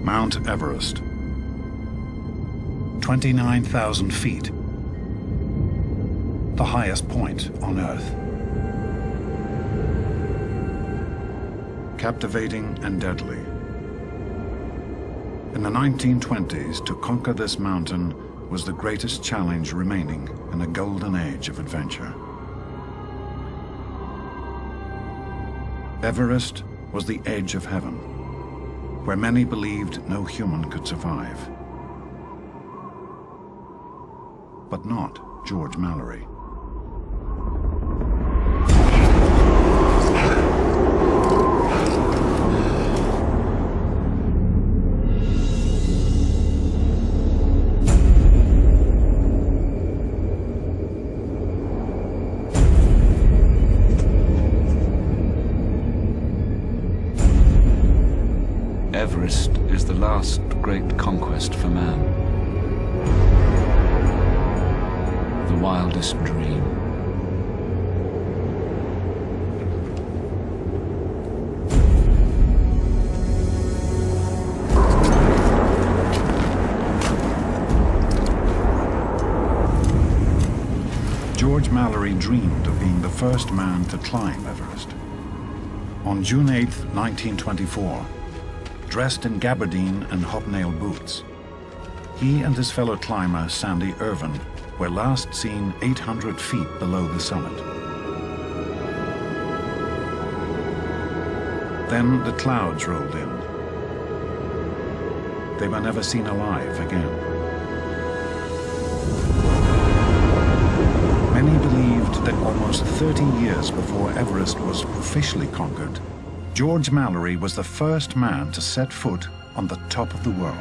Mount Everest. 29,000 feet. The highest point on Earth. Captivating and deadly. In the 1920s, to conquer this mountain was the greatest challenge remaining in a golden age of adventure. Everest was the edge of heaven, where many believed no human could survive. But not George Mallory. Everest is the last great conquest for man. The wildest dream. George Mallory dreamed of being the first man to climb Everest. On June 8, 1924, dressed in gabardine and hobnail boots, he and his fellow climber, Sandy Irvine, were last seen 800 feet below the summit. Then the clouds rolled in. They were never seen alive again. Many believed that almost 30 years before Everest was officially conquered, George Mallory was the first man to set foot on the top of the world.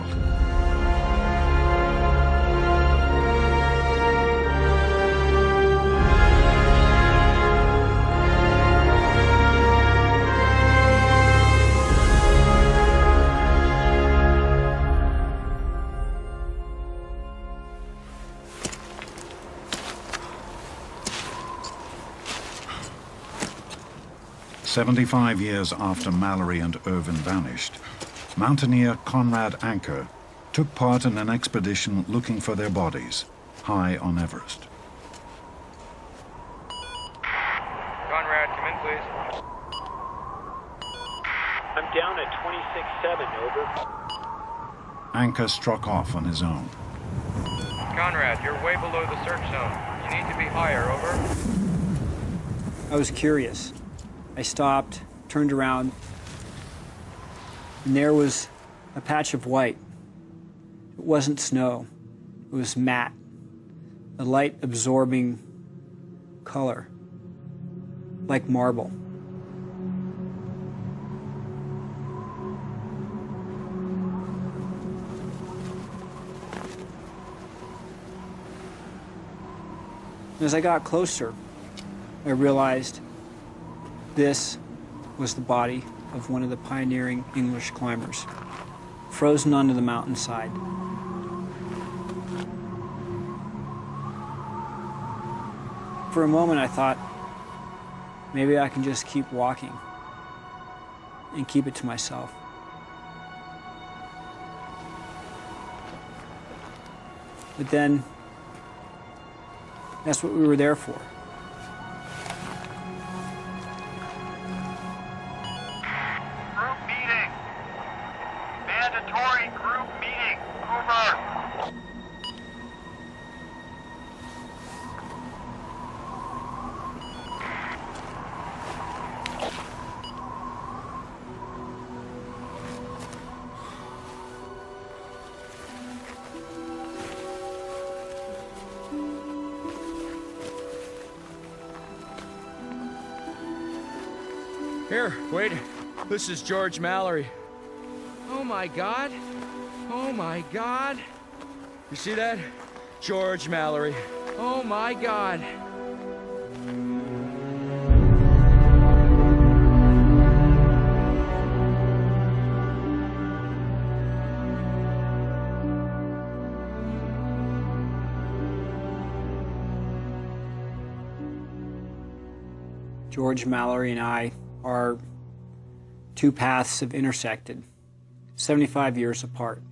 "75 years after Mallory and Irvine vanished, mountaineer Conrad Anker took part in an expedition looking for their bodies high on Everest. Conrad, come in, please. I'm down at 26.7, over. Anker struck off on his own. Conrad, you're way below the search zone. You need to be higher, over. I was curious. I stopped, turned around, and there was a patch of white. It wasn't snow, it was matte, a light-absorbing color, like marble. As I got closer, I realized this was the body of one of the pioneering English climbers, frozen onto the mountainside. For a moment I thought, maybe I can just keep walking and keep it to myself. But then, that's what we were there for. Here, wait. This is George Mallory. Oh my God. Oh my God. You see that? George Mallory. Oh my God. George Mallory and I, our two paths have intersected 75 years apart.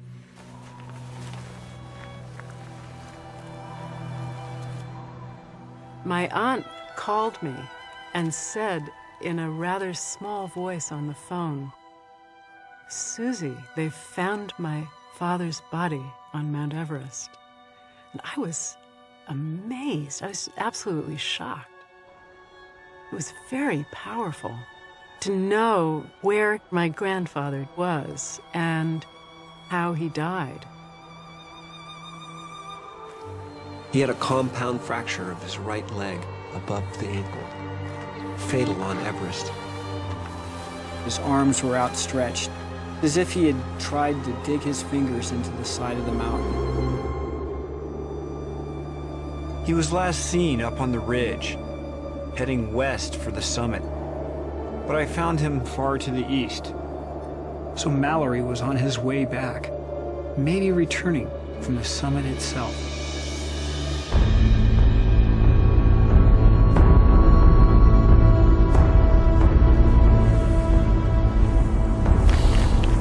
My aunt called me and said in a rather small voice on the phone, "Susie, they've found my father's body on Mount Everest." And I was amazed. I was absolutely shocked. It was very powerful to know where my grandfather was and how he died. He had a compound fracture of his right leg above the ankle, fatal on Everest. His arms were outstretched, as if he had tried to dig his fingers into the side of the mountain. He was last seen up on the ridge, heading west for the summit. But I found him far to the east. So Mallory was on his way back, maybe returning from the summit itself.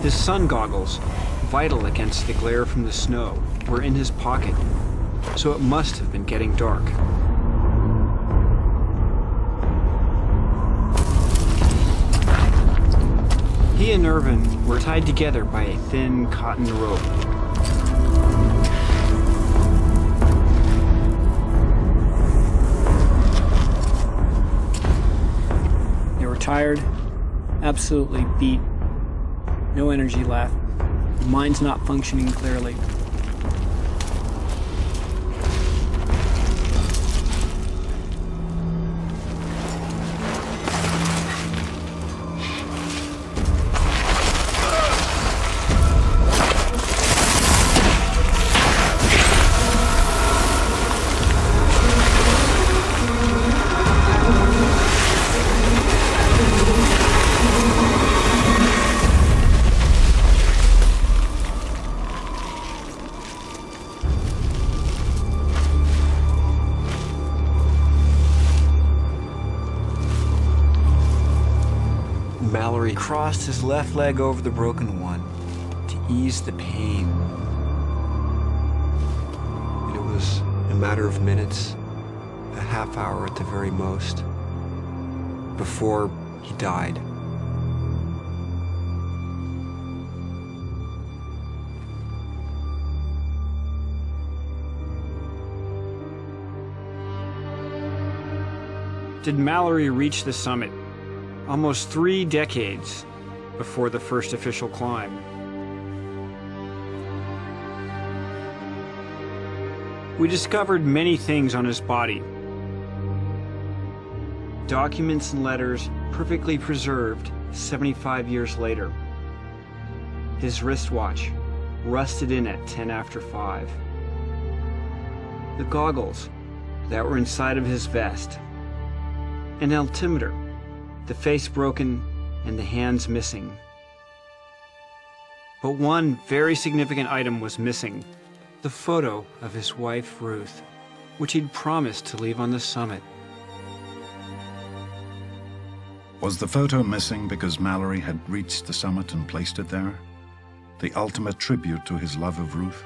His sun goggles, vital against the glare from the snow, were in his pocket, so it must have been getting dark. He and Irvine were tied together by a thin cotton rope. They were tired, absolutely beat, no energy left, minds not functioning clearly. Mallory crossed his left leg over the broken one to ease the pain. And it was a matter of minutes, a half hour at the very most, before he died. Did Mallory reach the summit? Almost 3 decades before the first official climb. We discovered many things on his body. Documents and letters perfectly preserved 75 years later. His wristwatch rusted in at 10 after 5. The goggles that were inside of his vest. An altimeter, the face broken and the hands missing. But one very significant item was missing, the photo of his wife, Ruth, which he'd promised to leave on the summit. Was the photo missing because Mallory had reached the summit and placed it there? The ultimate tribute to his love of Ruth?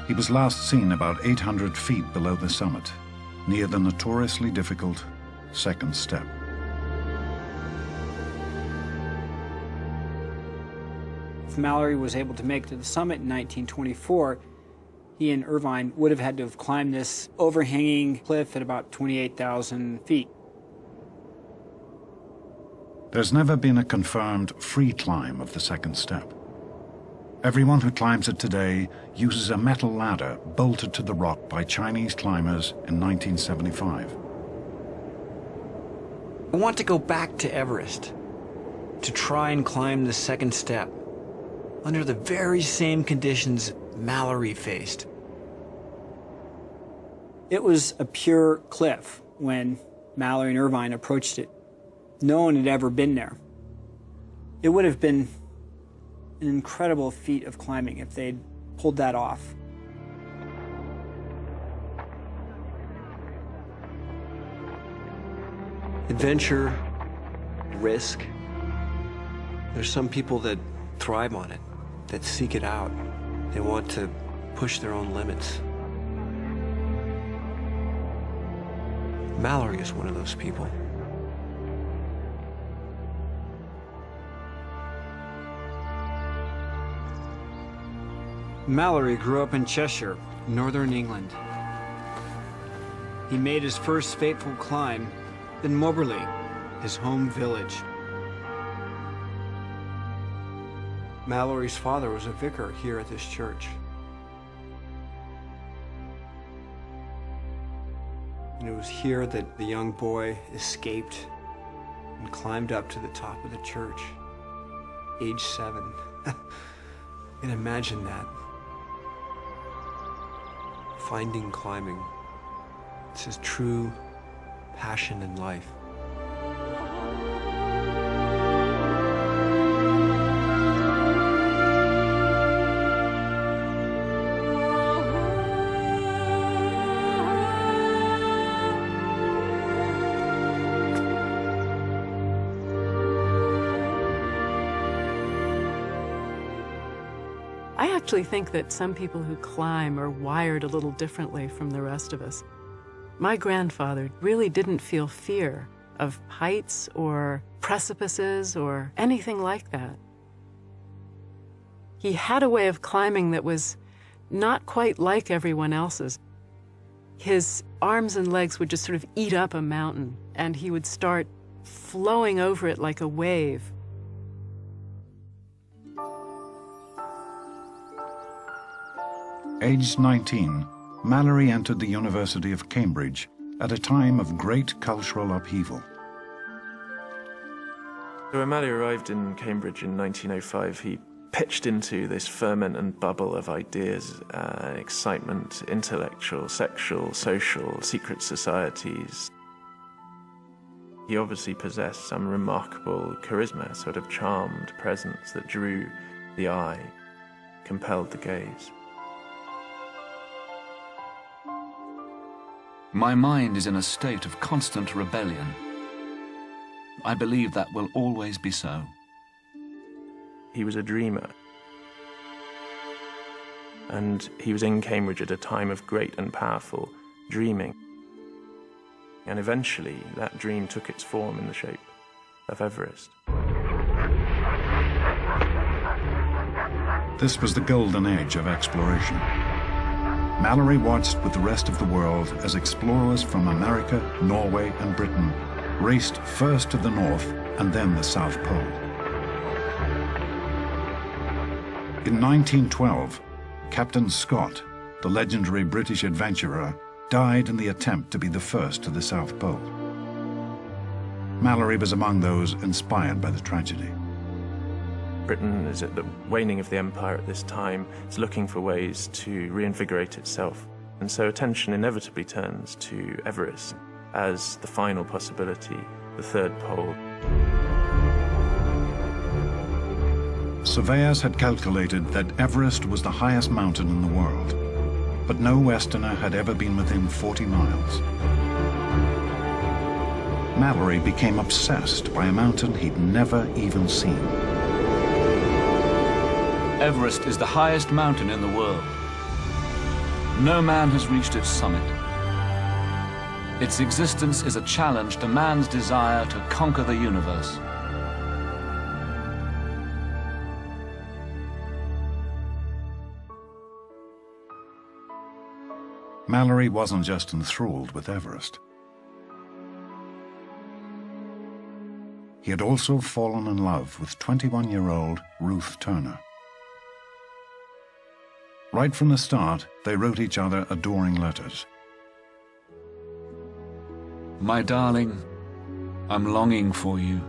He was last seen about 800 feet below the summit, near the notoriously difficult second step. If Mallory was able to make it to the summit in 1924, he and Irvine would have had to have climbed this overhanging cliff at about 28,000 feet. There's never been a confirmed free climb of the second step. Everyone who climbs it today uses a metal ladder bolted to the rock by Chinese climbers in 1975. I want to go back to Everest to try and climb the second step under the very same conditions Mallory faced. It was a pure cliff when Mallory and Irvine approached it. No one had ever been there. It would have been an incredible feat of climbing if they'd pulled that off. Adventure, risk. There's some people that thrive on it, that seek it out. They want to push their own limits. Mallory is one of those people. Mallory grew up in Cheshire, northern England. He made his first fateful climb in Moberly, his home village. Mallory's father was a vicar here at this church. And it was here that the young boy escaped and climbed up to the top of the church, age 7. And imagine that. Finding climbing. It's his true passion in life. I actually think that some people who climb are wired a little differently from the rest of us. My grandfather really didn't feel fear of heights or precipices or anything like that. He had a way of climbing that was not quite like everyone else's. His arms and legs would just sort of eat up a mountain, and he would start flowing over it like a wave. Aged 19, Mallory entered the University of Cambridge at a time of great cultural upheaval. So when Mallory arrived in Cambridge in 1905, he pitched into this ferment and bubble of ideas, excitement, intellectual, sexual, social, secret societies. He obviously possessed some remarkable charisma, sort of charmed presence that drew the eye, compelled the gaze. My mind is in a state of constant rebellion. I believe that will always be so. He was a dreamer. And he was in Cambridge at a time of great and powerful dreaming. And eventually, that dream took its form in the shape of Everest. This was the golden age of exploration. Mallory watched with the rest of the world as explorers from America, Norway, and Britain raced first to the North and then the South Pole. In 1912, Captain Scott, the legendary British adventurer, died in the attempt to be the first to the South Pole. Mallory was among those inspired by the tragedy. Britain is at the waning of the empire at this time. It's looking for ways to reinvigorate itself. And so attention inevitably turns to Everest as the final possibility, the third pole. Surveyors had calculated that Everest was the highest mountain in the world, but no Westerner had ever been within 40 miles. Mallory became obsessed by a mountain he'd never even seen. Everest is the highest mountain in the world. No man has reached its summit. Its existence is a challenge to man's desire to conquer the universe. Mallory wasn't just enthralled with Everest. He had also fallen in love with 21-year-old Ruth Turner. Right from the start, they wrote each other adoring letters. My darling, I'm longing for you.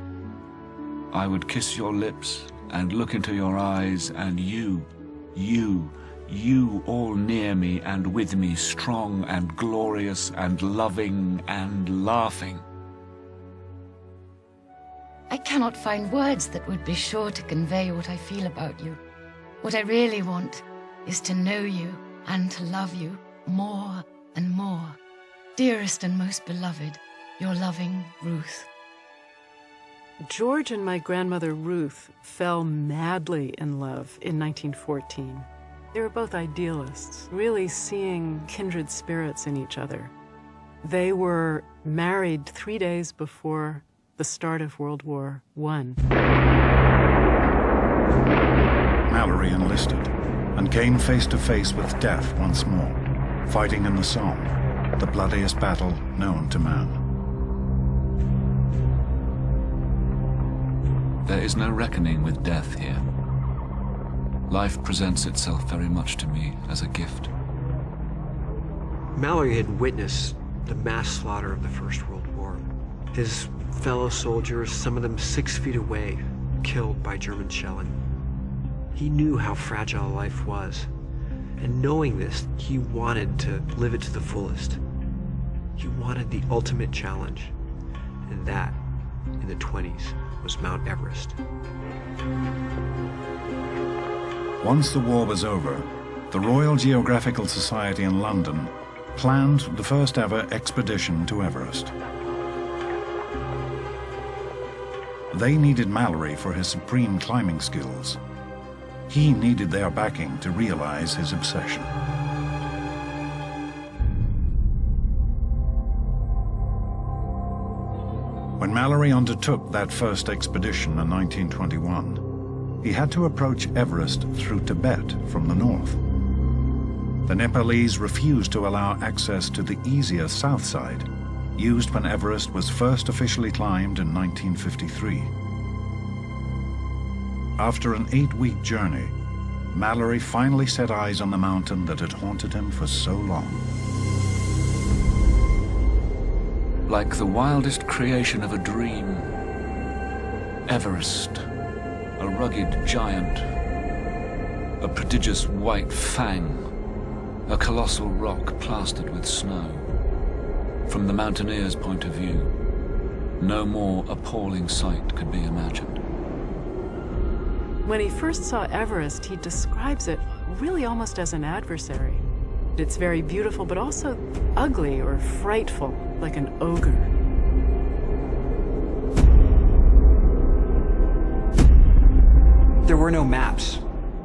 I would kiss your lips and look into your eyes, and you all near me and with me, strong and glorious and loving and laughing. I cannot find words that would be sure to convey what I feel about you. What I really want is to know you and to love you more and more. Dearest and most beloved, Your loving Ruth. George and my grandmother Ruth fell madly in love in 1914. They were both idealists, really seeing kindred spirits in each other. They were married 3 days before the start of World War I. Mallory enlisted and came face to face with death once more, fighting in the Somme, the bloodiest battle known to man. There is no reckoning with death here. Life presents itself very much to me as a gift. Mallory had witnessed the mass slaughter of the First World War. His fellow soldiers, some of them 6 feet away, killed by German shelling. He knew how fragile life was, and knowing this, he wanted to live it to the fullest. He wanted the ultimate challenge, and that, in the 20s, was Mount Everest. Once the war was over, the Royal Geographical Society in London planned the first ever expedition to Everest. They needed Mallory for his supreme climbing skills. He needed their backing to realize his obsession. When Mallory undertook that first expedition in 1921, he had to approach Everest through Tibet from the north. The Nepalese refused to allow access to the easier south side, used when Everest was first officially climbed in 1953. After an 8-week journey, Mallory finally set eyes on the mountain that had haunted him for so long. Like the wildest creation of a dream, Everest, a rugged giant, a prodigious white fang, a colossal rock plastered with snow. From the mountaineer's point of view, no more appalling sight could be imagined. When he first saw Everest, he describes it really almost as an adversary. It's very beautiful, but also ugly or frightful, like an ogre. There were no maps.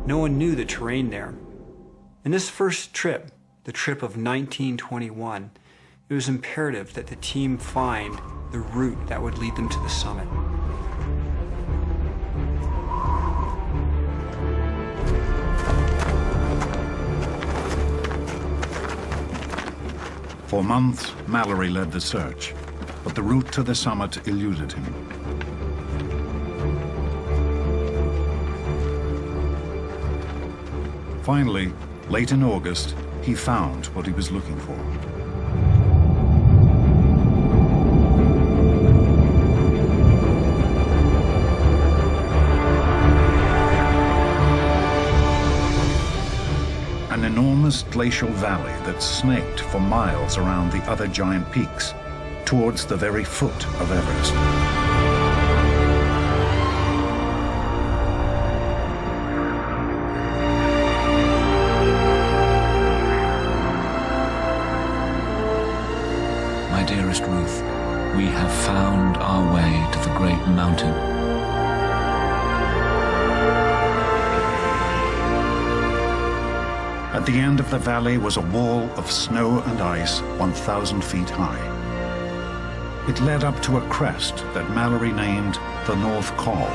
No one knew the terrain there. In this first trip, the trip of 1921, it was imperative that the team find the route that would lead them to the summit. For months, Mallory led the search, but the route to the summit eluded him. Finally, late in August, he found what he was looking for. An enormous glacial valley that snaked for miles around the other giant peaks, towards the very foot of Everest. My dearest Ruth, we have found our way to the great mountain. At the end of the valley was a wall of snow and ice 1,000 feet high. It led up to a crest that Mallory named the North Col.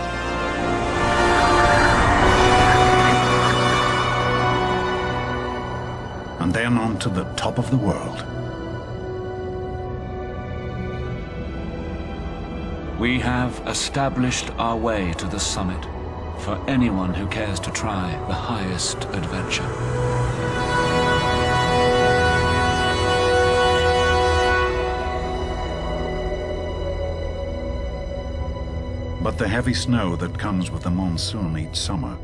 And then on to the top of the world. We have established our way to the summit for anyone who cares to try the highest adventure. But the heavy snow that comes with the monsoon each summer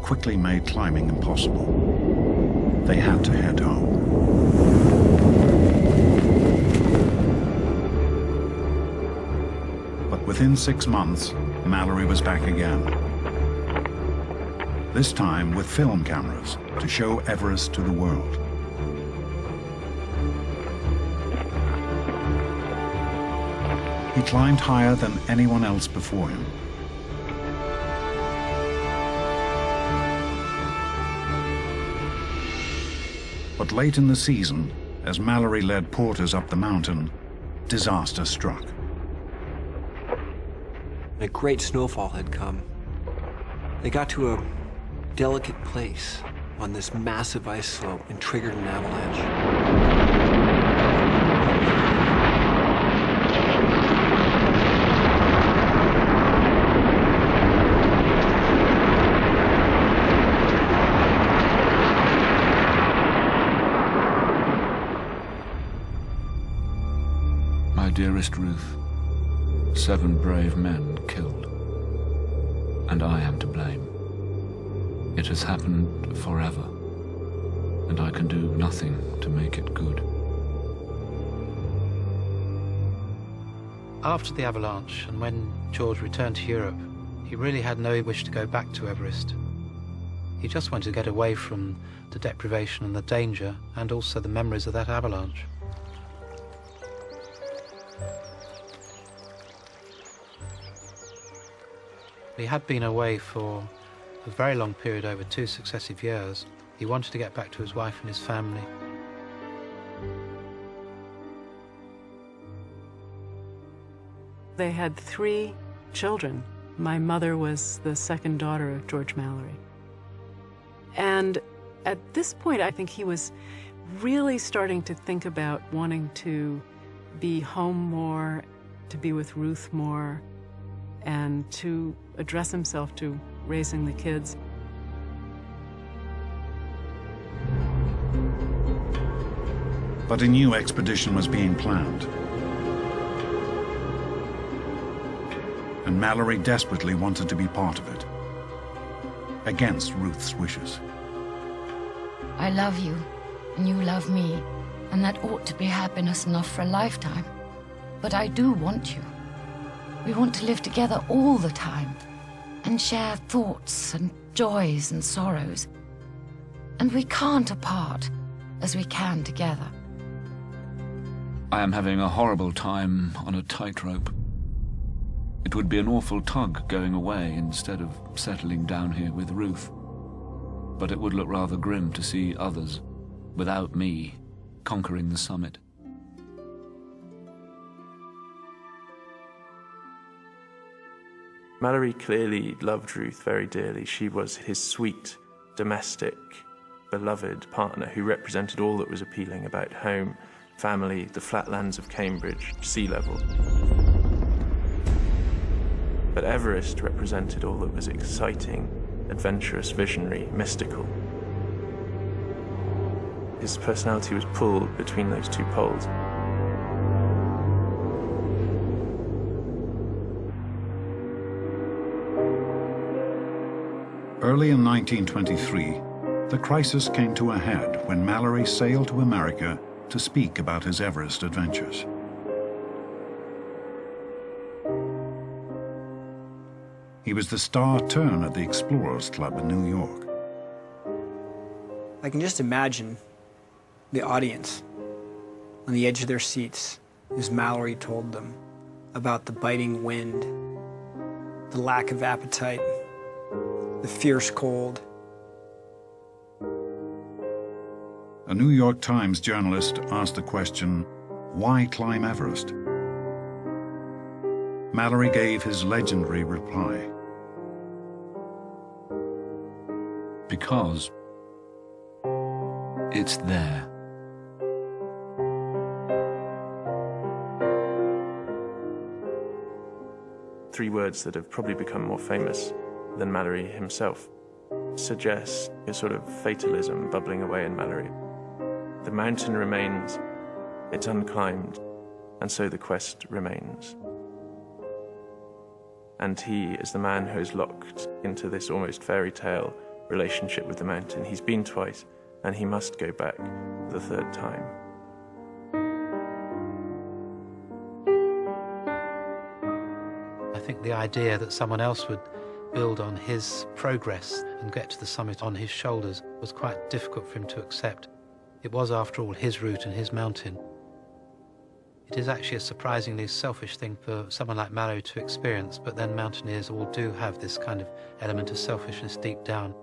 quickly made climbing impossible. They had to head home. But within 6 months, Mallory was back again. This time with film cameras to show Everest to the world. He climbed higher than anyone else before him. But late in the season, as Mallory led porters up the mountain, disaster struck. A great snowfall had come. They got to a delicate place on this massive ice slope and triggered an avalanche. My dearest Ruth, 7 brave men killed, and I am to blame. It has happened forever, and I can do nothing to make it good. After the avalanche, and when George returned to Europe, he really had no wish to go back to Everest. He just wanted to get away from the deprivation and the danger, and also the memories of that avalanche. He had been away for a very long period, over 2 successive years. He wanted to get back to his wife and his family. They had 3 children. My mother was the second daughter of George Mallory. And at this point, I think he was really starting to think about wanting to be home more, to be with Ruth more, and to address himself to raising the kids. But a new expedition was being planned. And Mallory desperately wanted to be part of it, against Ruth's wishes. I love you, and you love me, and that ought to be happiness enough for a lifetime. But I do want you. We want to live together all the time, and share thoughts and joys and sorrows. And we can't apart as we can together. I am having a horrible time on a tightrope. It would be an awful tug going away instead of settling down here with Ruth. But it would look rather grim to see others, without me, conquering the summit. Mallory clearly loved Ruth very dearly. She was his sweet, domestic, beloved partner who represented all that was appealing about home, family, the flatlands of Cambridge, sea level. But Everest represented all that was exciting, adventurous, visionary, mystical. His personality was pulled between those 2 poles. Early in 1923, the crisis came to a head when Mallory sailed to America to speak about his Everest adventures. He was the star turn at the Explorers Club in New York. I can just imagine the audience on the edge of their seats as Mallory told them about the biting wind, the lack of appetite, the fierce cold. A New York Times journalist asked the question, why climb Everest? Mallory gave his legendary reply. Because it's there. Three words that have probably become more famous than Mallory himself suggest a sort of fatalism bubbling away in Mallory. The mountain remains, it's unclimbed, and so the quest remains. And he is the man who is locked into this almost fairy tale relationship with the mountain. He's been twice, and he must go back the 3rd time. I think the idea that someone else would build on his progress and get to the summit on his shoulders was quite difficult for him to accept. It was, after all, his route and his mountain. It is actually a surprisingly selfish thing for someone like Mallory to experience, but then mountaineers all do have this kind of element of selfishness deep down.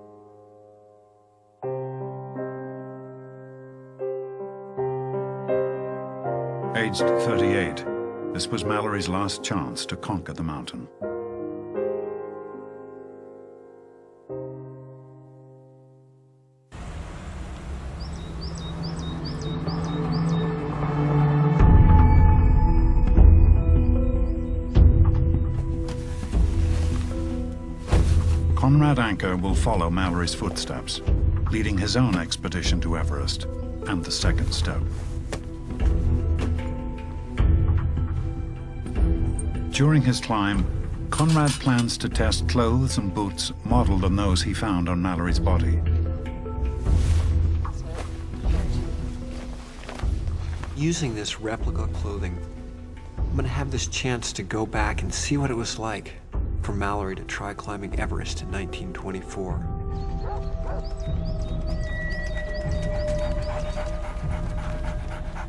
Aged 38, this was Mallory's last chance to conquer the mountain. Conrad Anker will follow Mallory's footsteps, leading his own expedition to Everest and the second step. During his climb, Conrad plans to test clothes and boots modeled on those he found on Mallory's body. Using this replica clothing, I'm gonna have this chance to go back and see what it was like for Mallory to try climbing Everest in 1924.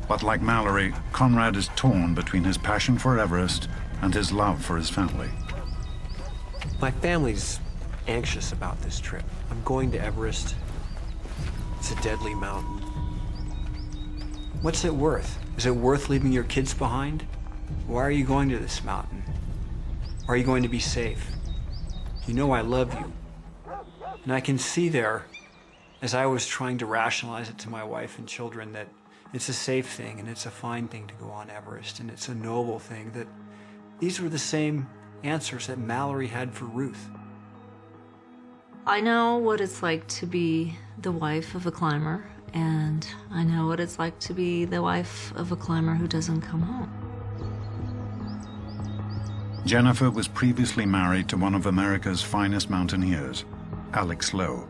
But like Mallory, Conrad is torn between his passion for Everest and his love for his family. My family's anxious about this trip. I'm going to Everest. It's a deadly mountain. What's it worth? Is it worth leaving your kids behind? Why are you going to this mountain? Are you going to be safe? You know I love you. And I can see there, as I was trying to rationalize it to my wife and children, that it's a safe thing and it's a fine thing to go on Everest and it's a noble thing, that these were the same answers that Mallory had for Ruth. I know what it's like to be the wife of a climber, and I know what it's like to be the wife of a climber who doesn't come home. Jennifer was previously married to one of America's finest mountaineers, Alex Lowe,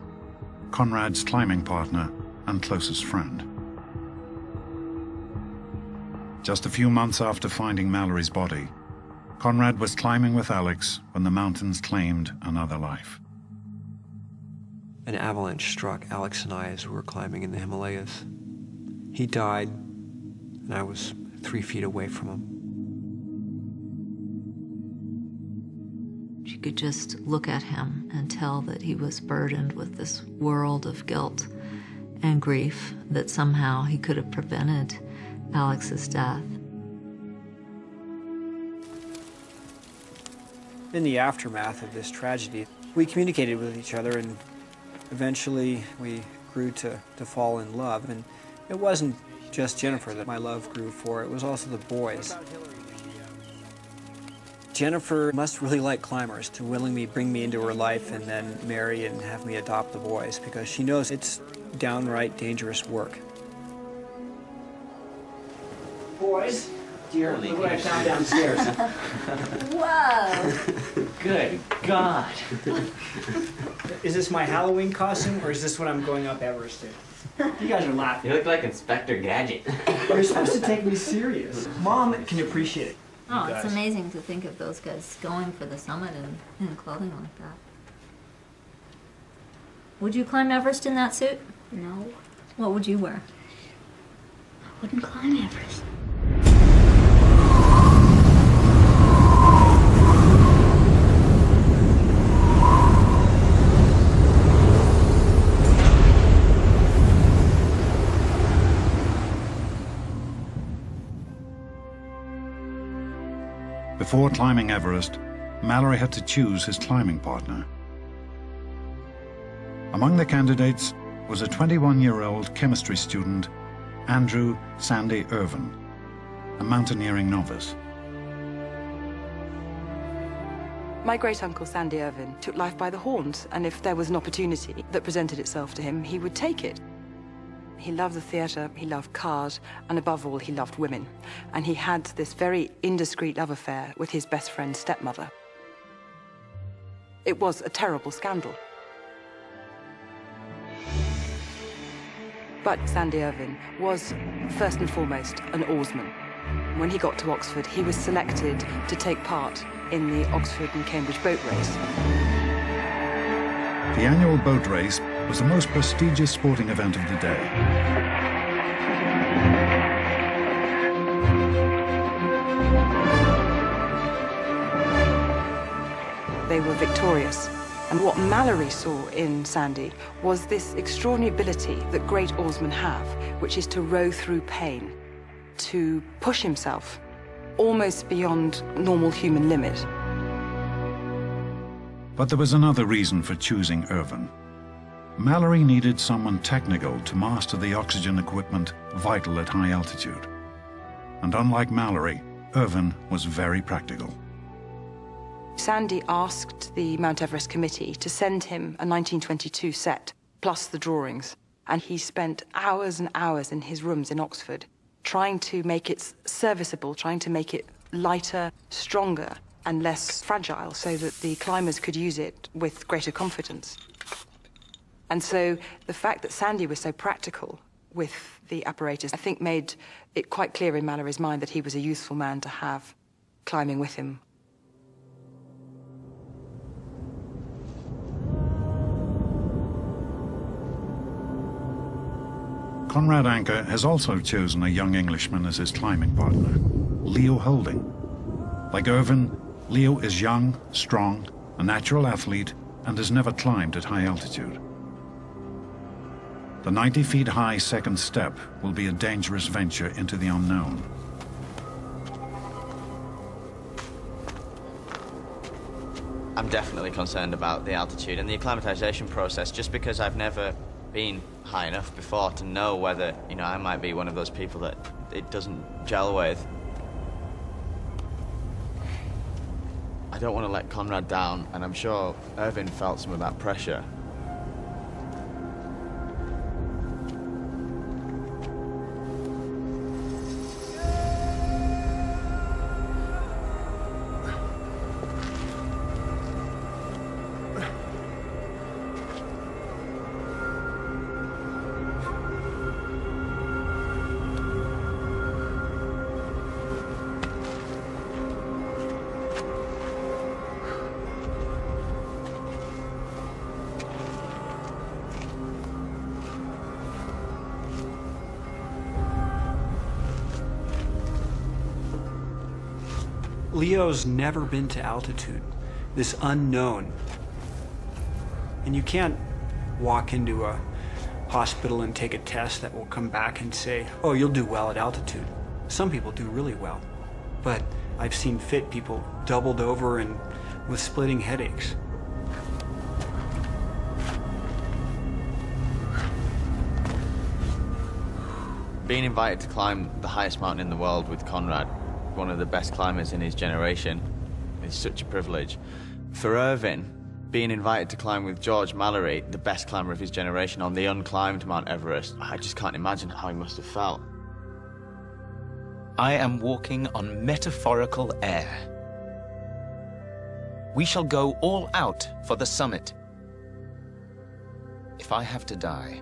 Conrad's climbing partner and closest friend. Just a few months after finding Mallory's body, Conrad was climbing with Alex when the mountains claimed another life. An avalanche struck Alex and I as we were climbing in the Himalayas. He died, and I was 3 feet away from him. She could just look at him and tell that he was burdened with this world of guilt and grief, that somehow he could have prevented Alex's death. In the aftermath of this tragedy, we communicated with each other, and eventually we grew to fall in love. And it wasn't just Jennifer that my love grew for, it was also the boys. Jennifer must really like climbers to willingly bring me into her life and then marry and have me adopt the boys, because she knows it's downright dangerous work. Boys, dear, look what I found downstairs. Whoa! Good God. Is this my Halloween costume, or is this what I'm going up Everest in? You guys are laughing. You look like Inspector Gadget. You're supposed to take me serious. Mom can appreciate it. Oh, it's amazing to think of those guys going for the summit in clothing like that. Would you climb Everest in that suit? No, What would you wear? I wouldn't climb Everest. Before climbing Everest, Mallory had to choose his climbing partner. Among the candidates was a 21-year-old chemistry student, Andrew Sandy Irvine, a mountaineering novice. My great-uncle Sandy Irvine took life by the horns, and if there was an opportunity that presented itself to him, he would take it. He loved the theatre, he loved cars, and above all, he loved women. And he had this very indiscreet love affair with his best friend's stepmother. It was a terrible scandal. But Sandy Irvine was, first and foremost, an oarsman. When he got to Oxford, he was selected to take part in the Oxford and Cambridge boat race. The annual boat race was the most prestigious sporting event of the day. they were victorious. And what Mallory saw in Sandy was this extraordinary ability that great oarsmen have, which is to row through pain, to push himself almost beyond normal human limit. But there was another reason for choosing Irvine. Mallory needed someone technical to master the oxygen equipment vital at high altitude. And unlike Mallory, Irvine was very practical. Sandy asked the Mount Everest committee to send him a 1922 set, plus the drawings. And he spent hours and hours in his rooms in Oxford, trying to make it serviceable, trying to make it lighter, stronger, and less fragile, so that the climbers could use it with greater confidence. And so the fact that Sandy was so practical with the apparatus, I think made it quite clear in Mallory's mind that he was a useful man to have climbing with him. Conrad Anker has also chosen a young Englishman as his climbing partner, Leo Houlding. Like Irvine, Leo is young, strong, a natural athlete, and has never climbed at high altitude. The 90 feet high second step will be a dangerous venture into the unknown. I'm definitely concerned about the altitude and the acclimatization process, just because I've never been high enough before to know whether, you know, I might be one of those people that it doesn't gel with. I don't want to let Conrad down, and I'm sure Irvine felt some of that pressure. Leo's never been to altitude, this unknown. And you can't walk into a hospital and take a test that will come back and say, oh, you'll do well at altitude. Some people do really well, but I've seen fit people doubled over and with splitting headaches. Being invited to climb the highest mountain in the world with Conrad, one of the best climbers in his generation, is such a privilege. For Irvine, being invited to climb with George Mallory, the best climber of his generation, on the unclimbed Mount Everest, I just can't imagine how he must have felt. I am walking on metaphorical air. We shall go all out for the summit. If I have to die,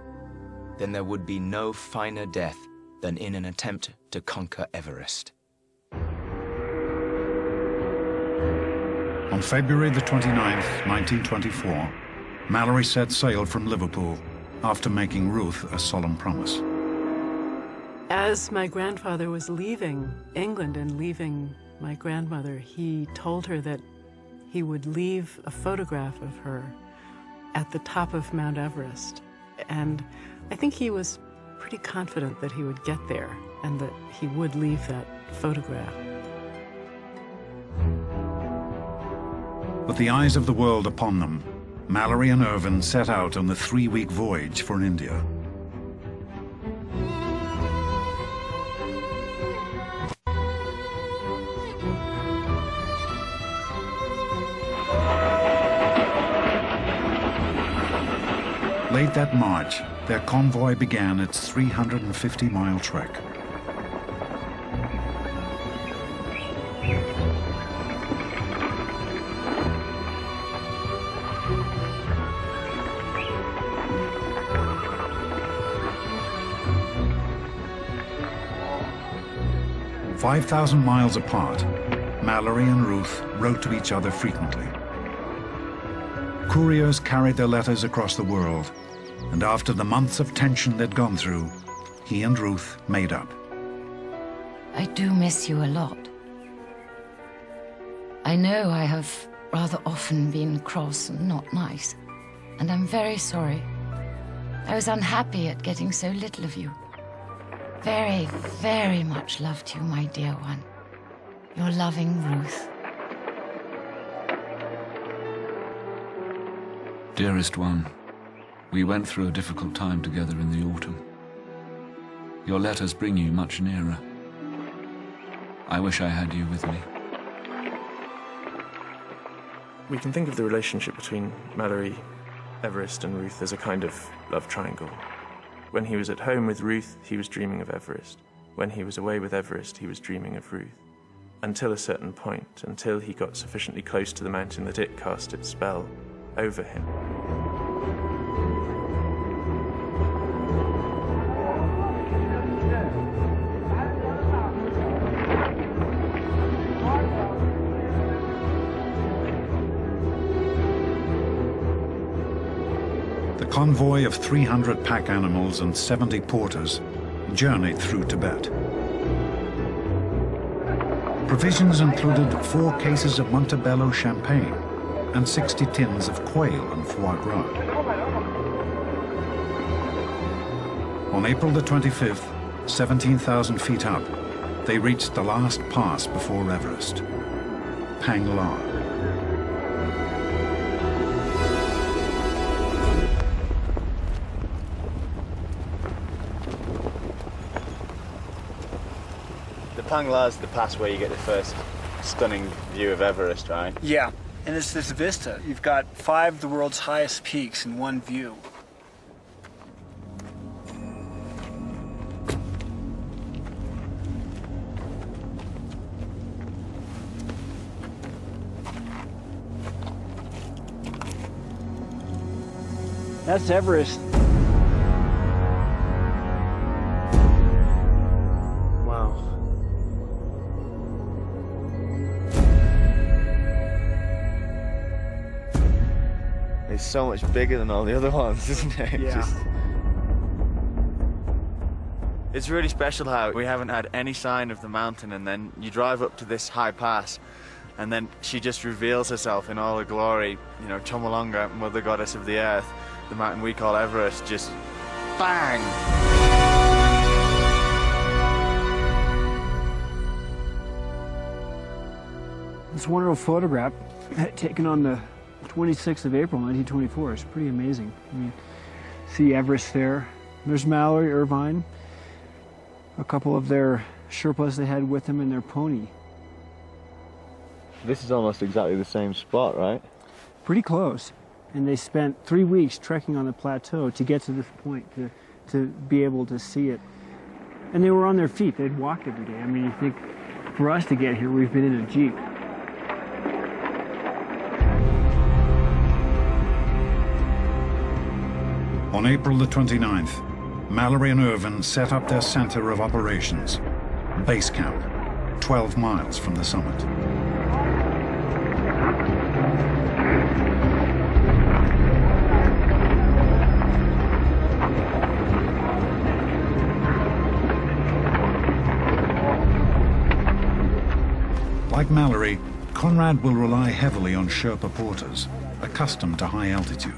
then there would be no finer death than in an attempt to conquer Everest. On February the 29th, 1924, Mallory set sail from Liverpool after making Ruth a solemn promise. As my grandfather was leaving England and leaving my grandmother, he told her that he would leave a photograph of her at the top of Mount Everest. And I think he was pretty confident that he would get there and that he would leave that photograph. With the eyes of the world upon them, Mallory and Irvine set out on the 3-week voyage for India. Late that March, their convoy began its 350-mile trek. "5,000 miles apart, Mallory and Ruth wrote to each other frequently. Couriers carried their letters across the world, and after the months of tension they'd gone through, he and Ruth made up. I do miss you a lot. I know I have rather often been cross and not nice, and I'm very sorry. I was unhappy at getting so little of you. Very, very much love to you, my dear one. Your loving Ruth. Dearest one, we went through a difficult time together in the autumn. Your letters bring you much nearer. I wish I had you with me. We can think of the relationship between Mallory, Everest and Ruth as a kind of love triangle. When he was at home with Ruth, he was dreaming of Everest. When he was away with Everest, he was dreaming of Ruth. Until a certain point, until he got sufficiently close to the mountain that it cast its spell over him. The convoy of 300 pack animals and 70 porters journeyed through Tibet. Provisions included 4 cases of Montebello champagne and 60 tins of quail and foie gras. On April the 25th, 17,000 feet up, they reached the last pass before Everest, Panglar. Panglar's the pass where you get the first stunning view of Everest, right? Yeah, and it's this vista. You've got 5 of the world's highest peaks in one view. That's Everest. It's so much bigger than all the other ones, isn't it? Yeah. It's really special how we haven't had any sign of the mountain, and then you drive up to this high pass, and then she just reveals herself in all her glory. You know, Chomolungma, mother goddess of the earth, the mountain we call Everest, just bang! This wonderful photograph taken on the 26th of April, 1924. It's pretty amazing. I mean, see Everest there. There's Mallory, Irvine, a couple of their sherpas they had with them and their pony. This is almost exactly the same spot, right? Pretty close. And they spent 3 weeks trekking on the plateau to get to this point, to be able to see it. And they were on their feet. They'd walked every day. I mean, you think for us to get here, we've been in a Jeep. On April the 29th, Mallory and Irvine set up their center of operations, base camp, 12 miles from the summit. Like Mallory, Conrad will rely heavily on Sherpa porters, accustomed to high altitude.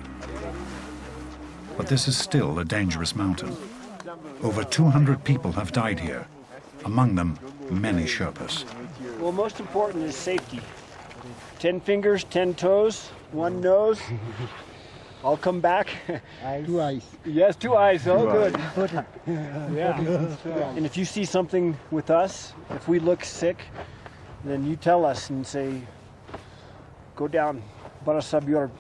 But this is still a dangerous mountain. Over 200 people have died here, among them many Sherpas. Well, most important is safety. 10 fingers, 10 toes, 1 nose. I'll come back. 2 eyes. Yes, 2 eyes. Oh, good. Yeah. And if you see something with us, if we look sick, then you tell us and say, go down, Barasab Yorb.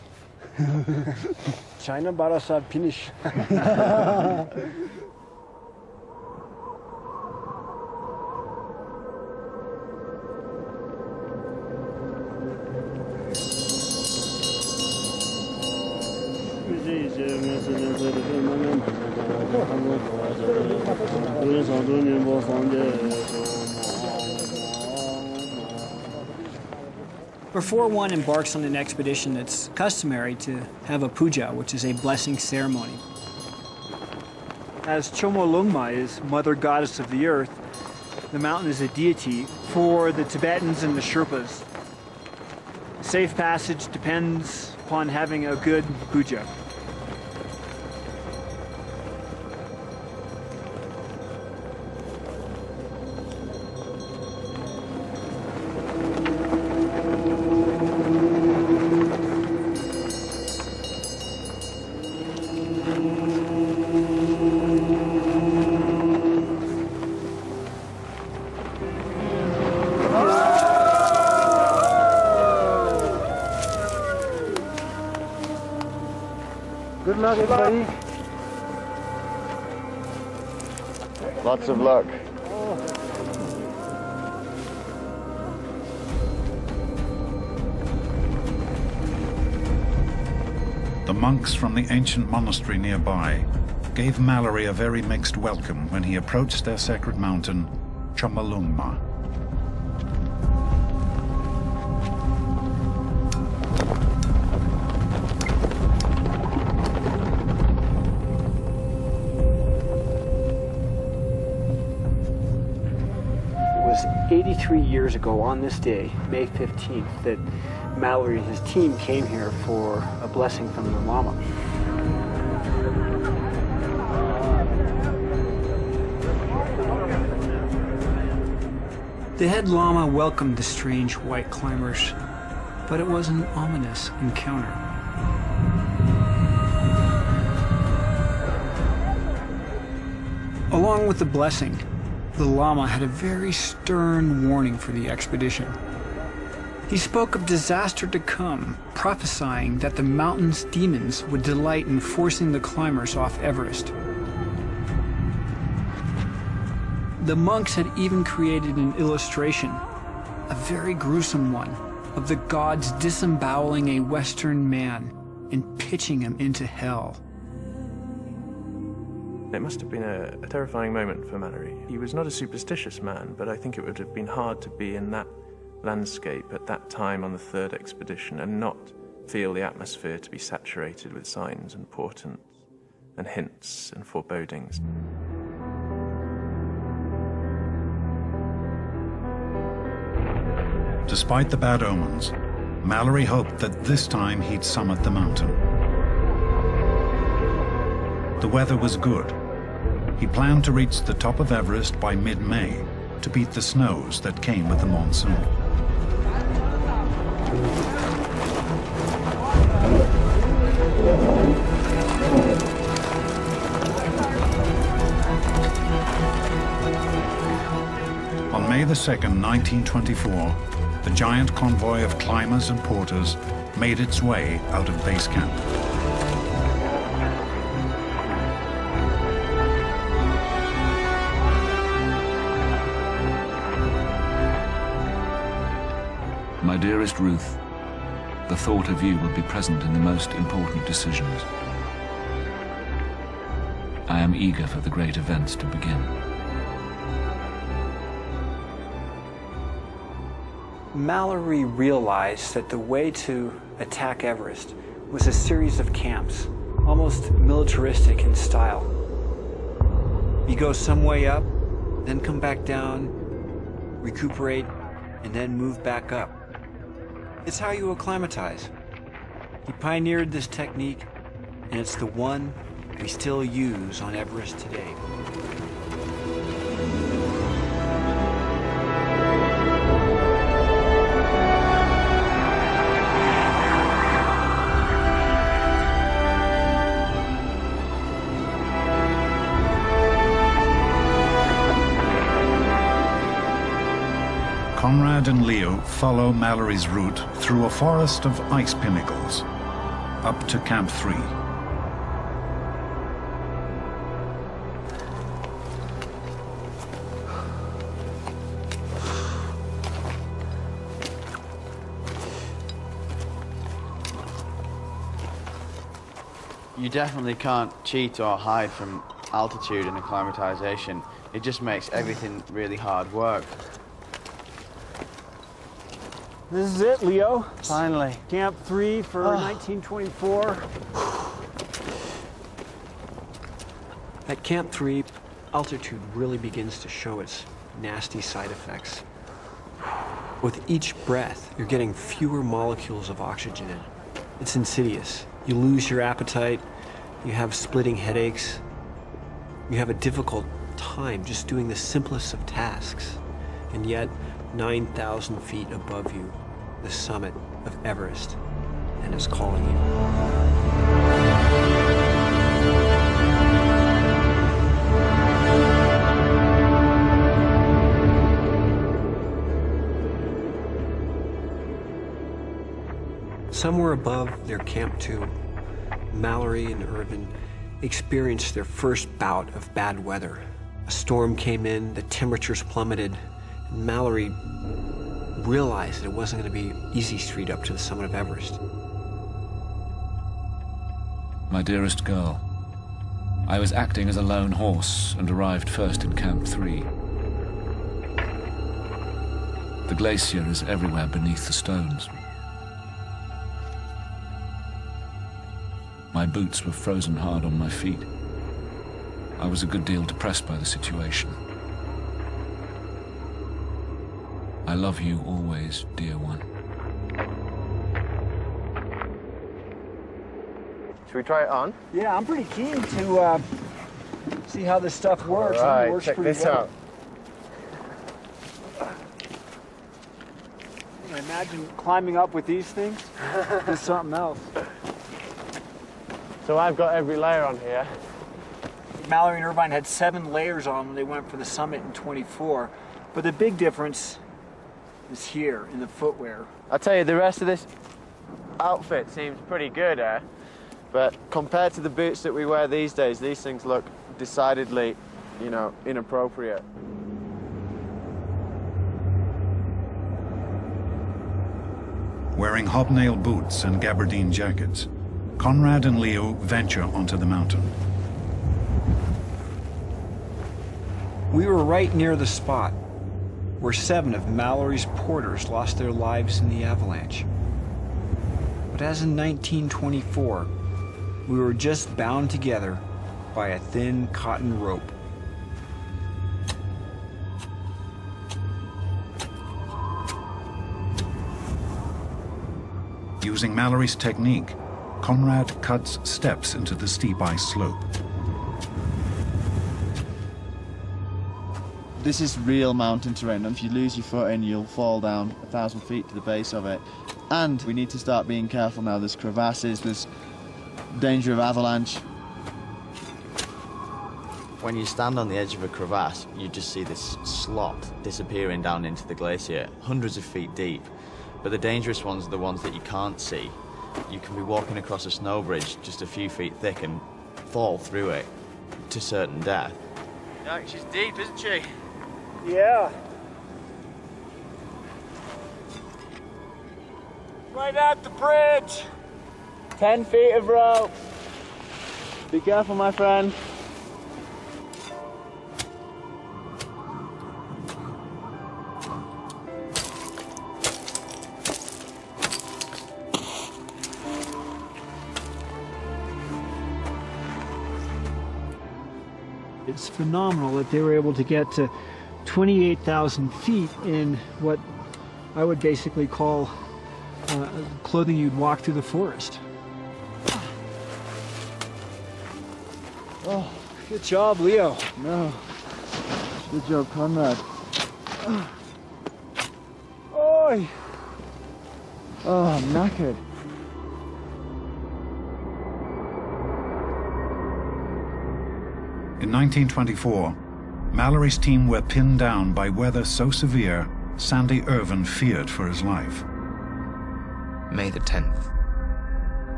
China Barasab Pinish. Before one embarks on an expedition, it's customary to have a puja, which is a blessing ceremony. As Chomolungma is mother goddess of the earth, the mountain is a deity for the Tibetans and the Sherpas. Safe passage depends upon having a good puja. Good luck, everybody. Lots of luck. The monks from the ancient monastery nearby gave Mallory a very mixed welcome when he approached their sacred mountain, Chomolungma. It was 83 years ago on this day, May 15th, that Mallory and his team came here for a blessing from the Lama. The head Lama welcomed the strange white climbers, but it was an ominous encounter. Along with the blessing, the Lama had a very stern warning for the expedition. He spoke of disaster to come, prophesying that the mountain's demons would delight in forcing the climbers off Everest. The monks had even created an illustration, a very gruesome one, of the gods disemboweling a Western man and pitching him into hell. It must have been a terrifying moment for Mallory. He was not a superstitious man, but I think it would have been hard to be in that landscape at that time on the third expedition and not feel the atmosphere to be saturated with signs and portents and hints and forebodings. Despite the bad omens, Mallory hoped that this time he'd summit the mountain. The weather was good. He planned to reach the top of Everest by mid-May to beat the snows that came with the monsoon. On May the 2nd, 1924, the giant convoy of climbers and porters made its way out of base camp. My dearest Ruth, the thought of you will be present in the most important decisions. I am eager for the great events to begin. Mallory realized that the way to attack Everest was a series of camps, almost militaristic in style. You go some way up, then come back down, recuperate, and then move back up. It's how you acclimatize. He pioneered this technique, and it's the one we still use on Everest today. Conrad and Leo follow Mallory's route through a forest of ice pinnacles, up to Camp 3. You definitely can't cheat or hide from altitude in acclimatization. It just makes everything really hard work. This is it, Leo. Finally. Camp 3 for 1924. At Camp 3, altitude really begins to show its nasty side effects. With each breath, you're getting fewer molecules of oxygen in. It's insidious. You lose your appetite, you have splitting headaches, you have a difficult time just doing the simplest of tasks. And yet, 9,000 feet above you, the summit of Everest, and is calling you. Somewhere above their Camp 2, Mallory and Irvine experienced their first bout of bad weather. A storm came in, the temperatures plummeted, and Mallory realized that it wasn't going to be easy street up to the summit of Everest. My dearest girl, I was acting as a lone horse and arrived first in Camp 3. The glacier is everywhere beneath the stones. My boots were frozen hard on my feet. I was a good deal depressed by the situation. I love you always, dear one. Should we try it on? Yeah, I'm pretty keen to see how this stuff works. All right, it works check pretty this well. out. I imagine climbing up with these things is something else. So I've got every layer on here. Mallory and Irvine had 7 layers on when they went for the summit in 24. But the big difference is here in the footwear. I'll tell you, the rest of this outfit seems pretty good, but compared to the boots that we wear these days, these things look decidedly, you know, inappropriate. Wearing hobnail boots and gabardine jackets, Conrad and Leo venture onto the mountain. We were right near the spot where 7 of Mallory's porters lost their lives in the avalanche. But as in 1924, we were just bound together by a thin cotton rope. Using Mallory's technique, Conrad cuts steps into the steep ice slope. This is real mountain terrain, and if you lose your footing, you'll fall down 1,000 feet to the base of it. And we need to start being careful now. There's crevasses, there's danger of avalanche. When you stand on the edge of a crevasse, you just see this slot disappearing down into the glacier, hundreds of feet deep. But the dangerous ones are the ones that you can't see. You can be walking across a snow bridge just a few feet thick and fall through it to certain death. Yeah, she's deep, isn't she? Yeah. Right at the bridge. 10 feet of rope. Be careful, my friend. It's phenomenal that they were able to get to 28,000 feet in what I would basically call clothing you'd walk through the forest. Oh, good job, Leo. No. Good job, Conrad. Oi! Oh, I'm knackered. In 1924, Mallory's team were pinned down by weather so severe, Sandy Irvine feared for his life. May the 10th.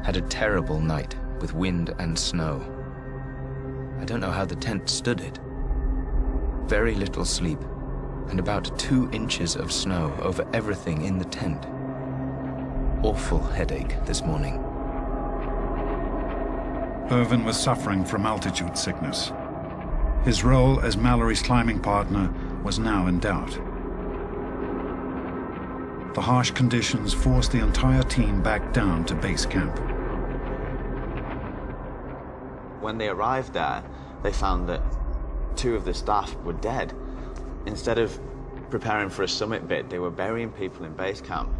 Had a terrible night with wind and snow. I don't know how the tent stood it. Very little sleep, and about 2 inches of snow over everything in the tent. Awful headache this morning. Irvine was suffering from altitude sickness. His role as Mallory's climbing partner was now in doubt. The harsh conditions forced the entire team back down to base camp. When they arrived there, they found that 2 of the staff were dead. Instead of preparing for a summit bit, they were burying people in base camp.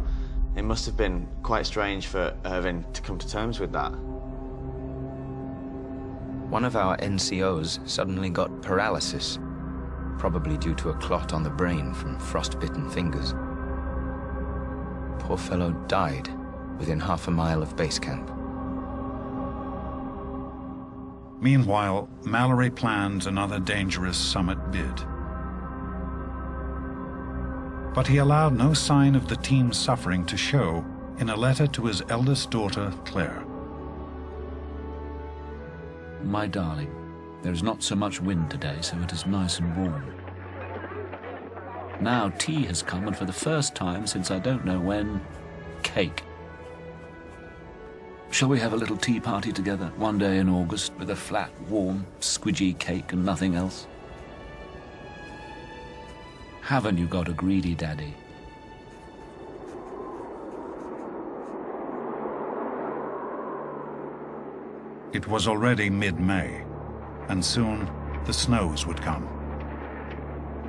It must have been quite strange for Irvine to come to terms with that. One of our NCOs suddenly got paralysis, probably due to a clot on the brain from frostbitten fingers. Poor fellow died within half a mile of base camp. Meanwhile, Mallory planned another dangerous summit bid. But he allowed no sign of the team's suffering to show in a letter to his eldest daughter, Claire. My darling, there is not so much wind today, so it is nice and warm. Now tea has come, and for the first time since I don't know when, cake. Shall we have a little tea party together one day in August with a flat, warm, squidgy cake and nothing else? Haven't you got a greedy daddy? It was already mid-May, and soon the snows would come.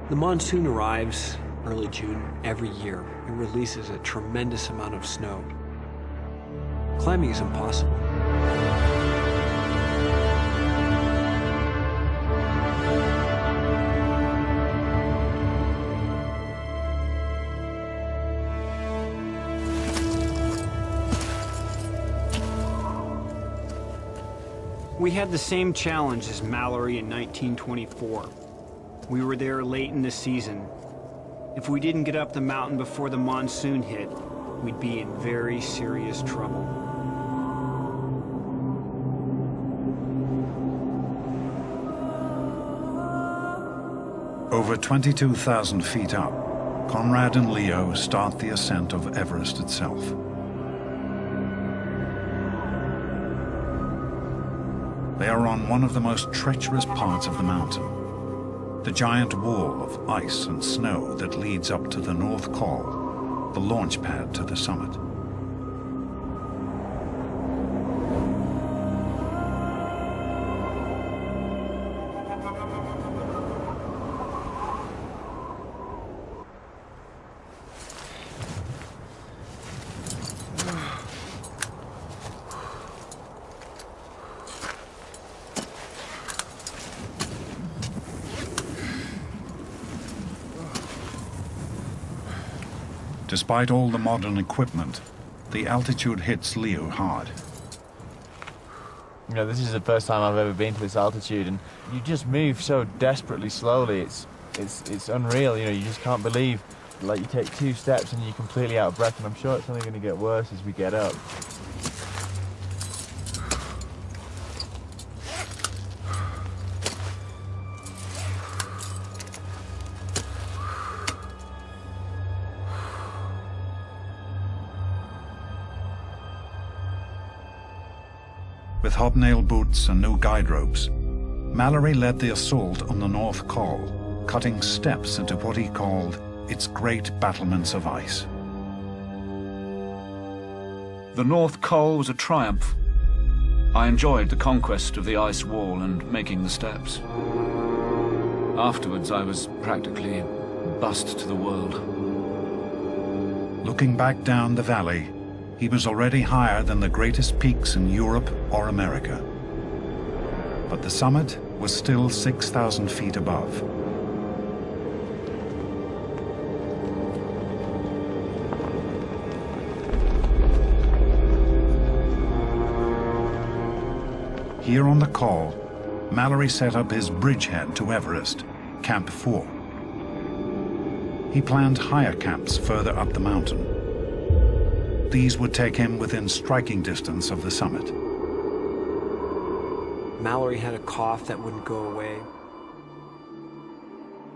The monsoon arrives early June every year and releases a tremendous amount of snow. Climbing is impossible. We had the same challenge as Mallory in 1924. We were there late in the season. If we didn't get up the mountain before the monsoon hit, we'd be in very serious trouble. Over 22,000 feet up, Conrad and Leo start the ascent of Everest itself. They are on one of the most treacherous parts of the mountain, the giant wall of ice and snow that leads up to the North Col, the launch pad to the summit. Despite all the modern equipment, the altitude hits Leo hard. You know, this is the first time I've ever been to this altitude, and you just move so desperately slowly. It's unreal. You know, you just can't believe, like, you take 2 steps and you're completely out of breath, and I'm sure it's only going to get worse as we get up. With hobnail boots and new guide ropes, Mallory led the assault on the North Col, cutting steps into what he called its great battlements of ice. The North Col was a triumph. I enjoyed the conquest of the ice wall and making the steps. Afterwards, I was practically bussed to the world. Looking back down the valley, he was already higher than the greatest peaks in Europe or America. But the summit was still 6,000 feet above. Here on the Col, Mallory set up his bridgehead to Everest, Camp 4. He planned higher camps further up the mountain. These would take him within striking distance of the summit. Mallory had a cough that wouldn't go away.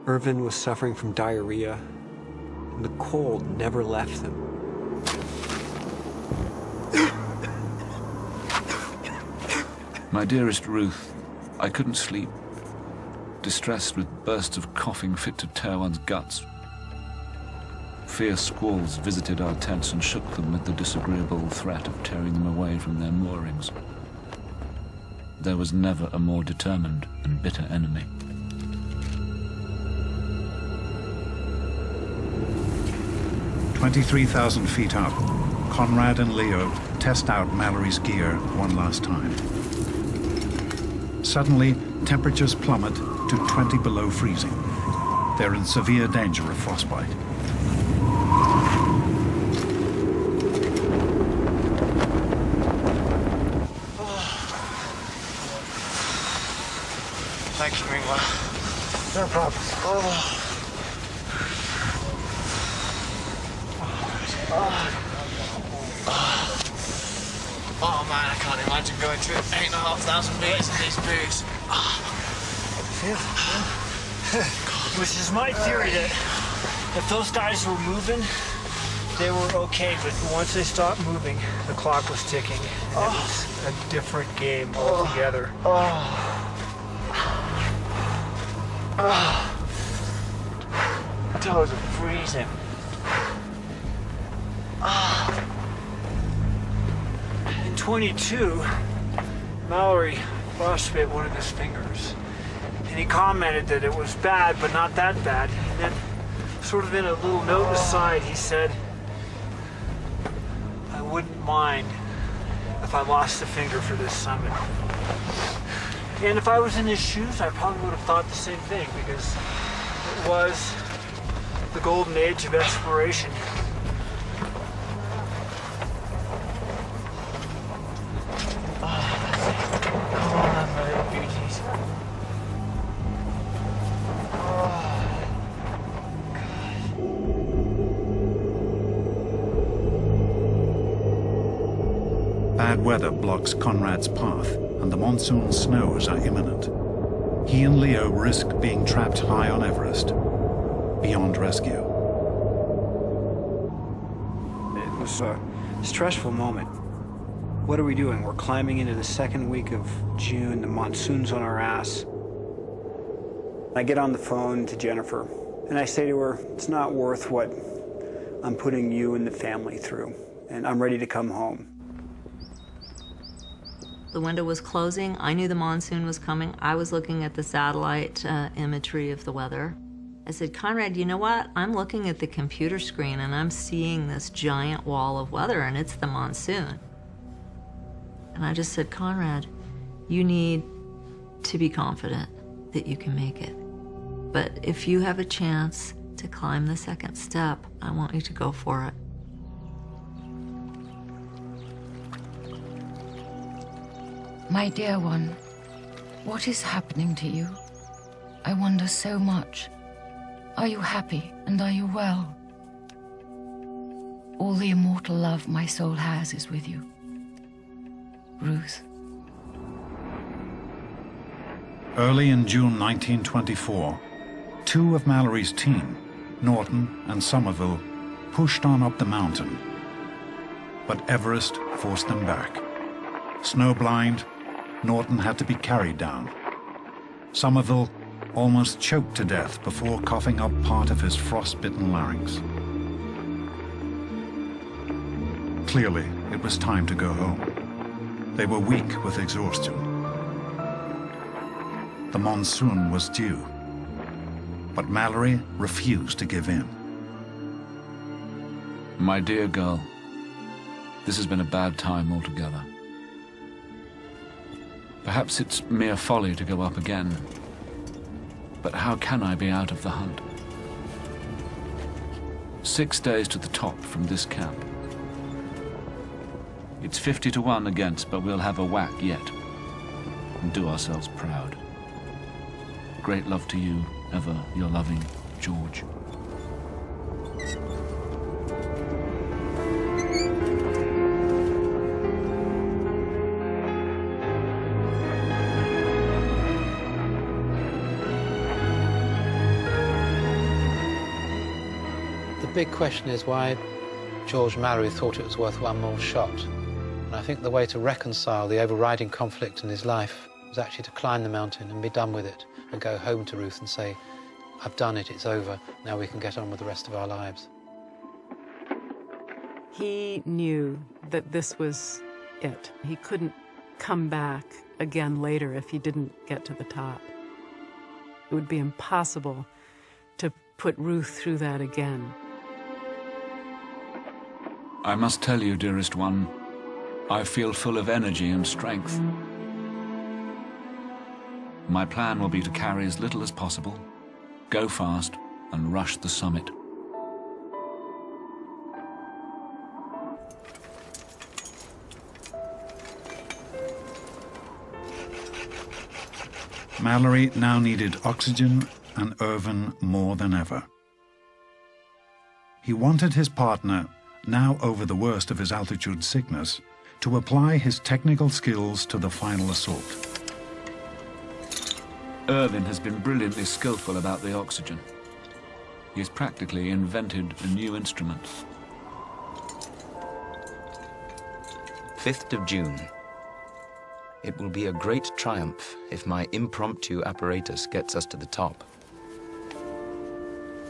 Irvine was suffering from diarrhea, and the cold never left them. My dearest Ruth, I couldn't sleep, distressed with bursts of coughing fit to tear one's guts. Fierce squalls visited our tents and shook them with the disagreeable threat of tearing them away from their moorings. There was never a more determined and bitter enemy. 23,000 feet up, Conrad and Leo test out Mallory's gear one last time. Suddenly, temperatures plummet to 20 below freezing. They're in severe danger of frostbite. Thank you, Mingwa. No problem. Oh man, I can't imagine going through 8,500 meters in these boots. Which is my theory that if those guys were moving, they were okay, but once they stopped moving, the clock was ticking. And it was a different game altogether. Toes are freezing. In 22, Mallory frostbit one of his fingers. And he commented that it was bad, but not that bad. And then, sort of in a little note aside, he said, I wouldn't mind if I lost a finger for this summit. And if I was in his shoes, I probably would have thought the same thing, because it was the golden age of exploration. Bad weather blocks Conrad's path, and the monsoon snows are imminent. He and Leo risk being trapped high on Everest, beyond rescue. It was a stressful moment. What are we doing? We're climbing into the second week of June, the monsoon's on our ass. I get on the phone to Jennifer, and I say to her, it's not worth what I'm putting you and the family through, and I'm ready to come home. The window was closing. I knew the monsoon was coming. I was looking at the satellite imagery of the weather. I said, Conrad, you know what? I'm looking at the computer screen and I'm seeing this giant wall of weather and it's the monsoon. And I just said, Conrad, you need to be confident that you can make it. But if you have a chance to climb the second step, I want you to go for it. My dear one, what is happening to you? I wonder so much. Are you happy and are you well? All the immortal love my soul has is with you. Ruth. Early in June 1924, two of Mallory's team, Norton and Somerville, pushed on up the mountain. But Everest forced them back. Snowblind, Norton had to be carried down. Somerville almost choked to death before coughing up part of his frostbitten larynx. Clearly, it was time to go home. They were weak with exhaustion. The monsoon was due, but Mallory refused to give in. My dear girl, this has been a bad time altogether. Perhaps it's mere folly to go up again, but how can I be out of the hunt? 6 days to the top from this camp. It's 50 to 1 against, but we'll have a whack yet and do ourselves proud. Great love to you, ever your loving George. The big question is why George Mallory thought it was worth one more shot. And I think the way to reconcile the overriding conflict in his life was actually to climb the mountain and be done with it and go home to Ruth and say, I've done it, it's over, now we can get on with the rest of our lives. He knew that this was it. He couldn't come back again later if he didn't get to the top. It would be impossible to put Ruth through that again. I must tell you, dearest one, I feel full of energy and strength. My plan will be to carry as little as possible, go fast, and rush the summit. Mallory now needed oxygen and Irvine more than ever. He wanted his partner, now over the worst of his altitude sickness, to apply his technical skills to the final assault. Irvine has been brilliantly skillful about the oxygen. He has practically invented a new instrument. 5th of June. It will be a great triumph if my impromptu apparatus gets us to the top.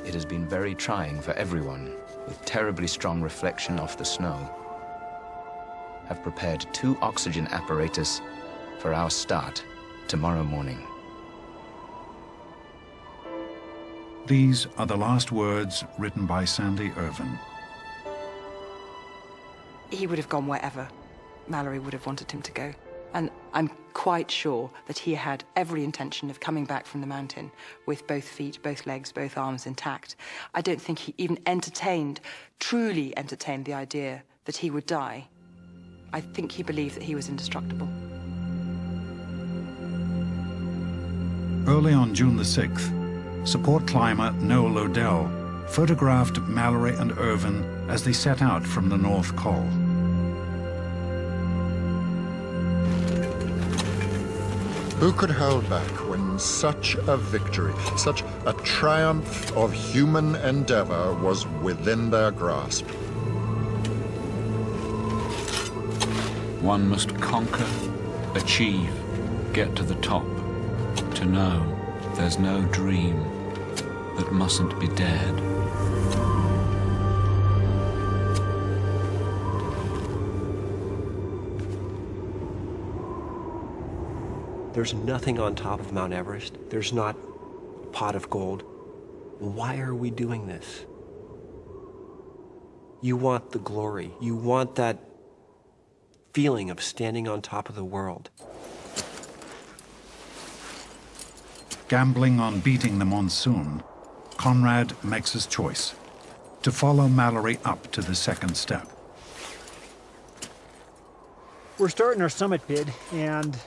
It has been very trying for everyone, with terribly strong reflection off the snow. I've prepared 2 oxygen apparatus for our start tomorrow morning. These are the last words written by Sandy Irvine. He would have gone wherever Mallory would have wanted him to go. And I'm quite sure that he had every intention of coming back from the mountain with both feet, both legs, both arms intact. I don't think he even truly entertained the idea that he would die. I think he believed that he was indestructible. Early on June the 6th, support climber Noel Odell photographed Mallory and Irvine as they set out from the North Col. Who could hold back when such a victory, such a triumph of human endeavor was within their grasp? One must conquer, achieve, get to the top, to know there's no dream that mustn't be dared. There's nothing on top of Mount Everest. There's not a pot of gold. Why are we doing this? You want the glory. You want that feeling of standing on top of the world. Gambling on beating the monsoon, Conrad makes his choice to follow Mallory up to the second step. We're starting our summit bid, and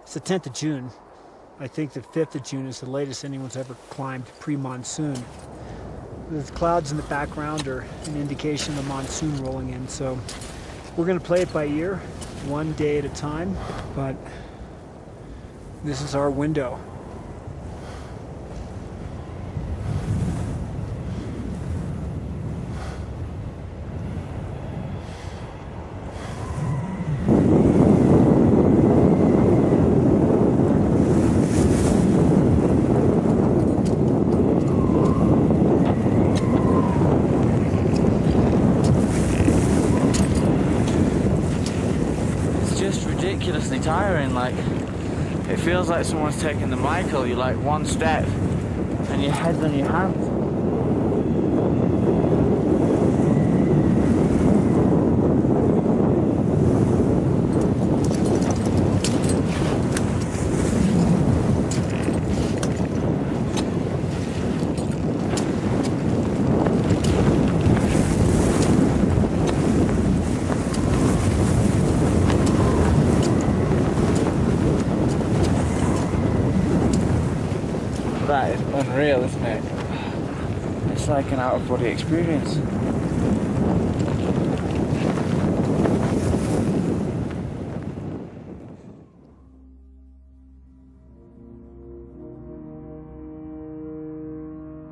it's the 10th of June. I think the 5th of June is the latest anyone's ever climbed pre-monsoon. The clouds in the background are an indication of the monsoon rolling in, so we're going to play it by ear, one day at a time, but this is our window. Ridiculously tiring. Like, it feels like someone's taking the Michael. You're like one step and your head's on your hands. That is unreal, isn't it? It's like an out-of-body experience.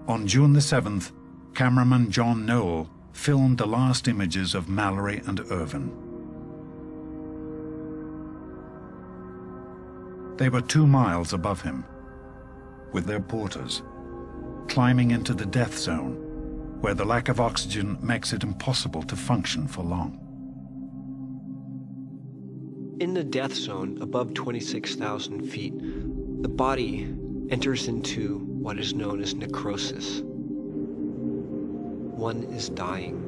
On June the 7th, cameraman John Noel filmed the last images of Mallory and Irvine. They were 2 miles above him, with their porters, climbing into the death zone, where the lack of oxygen makes it impossible to function for long. In the death zone, above 26,000 feet, the body enters into what is known as necrosis. One is dying.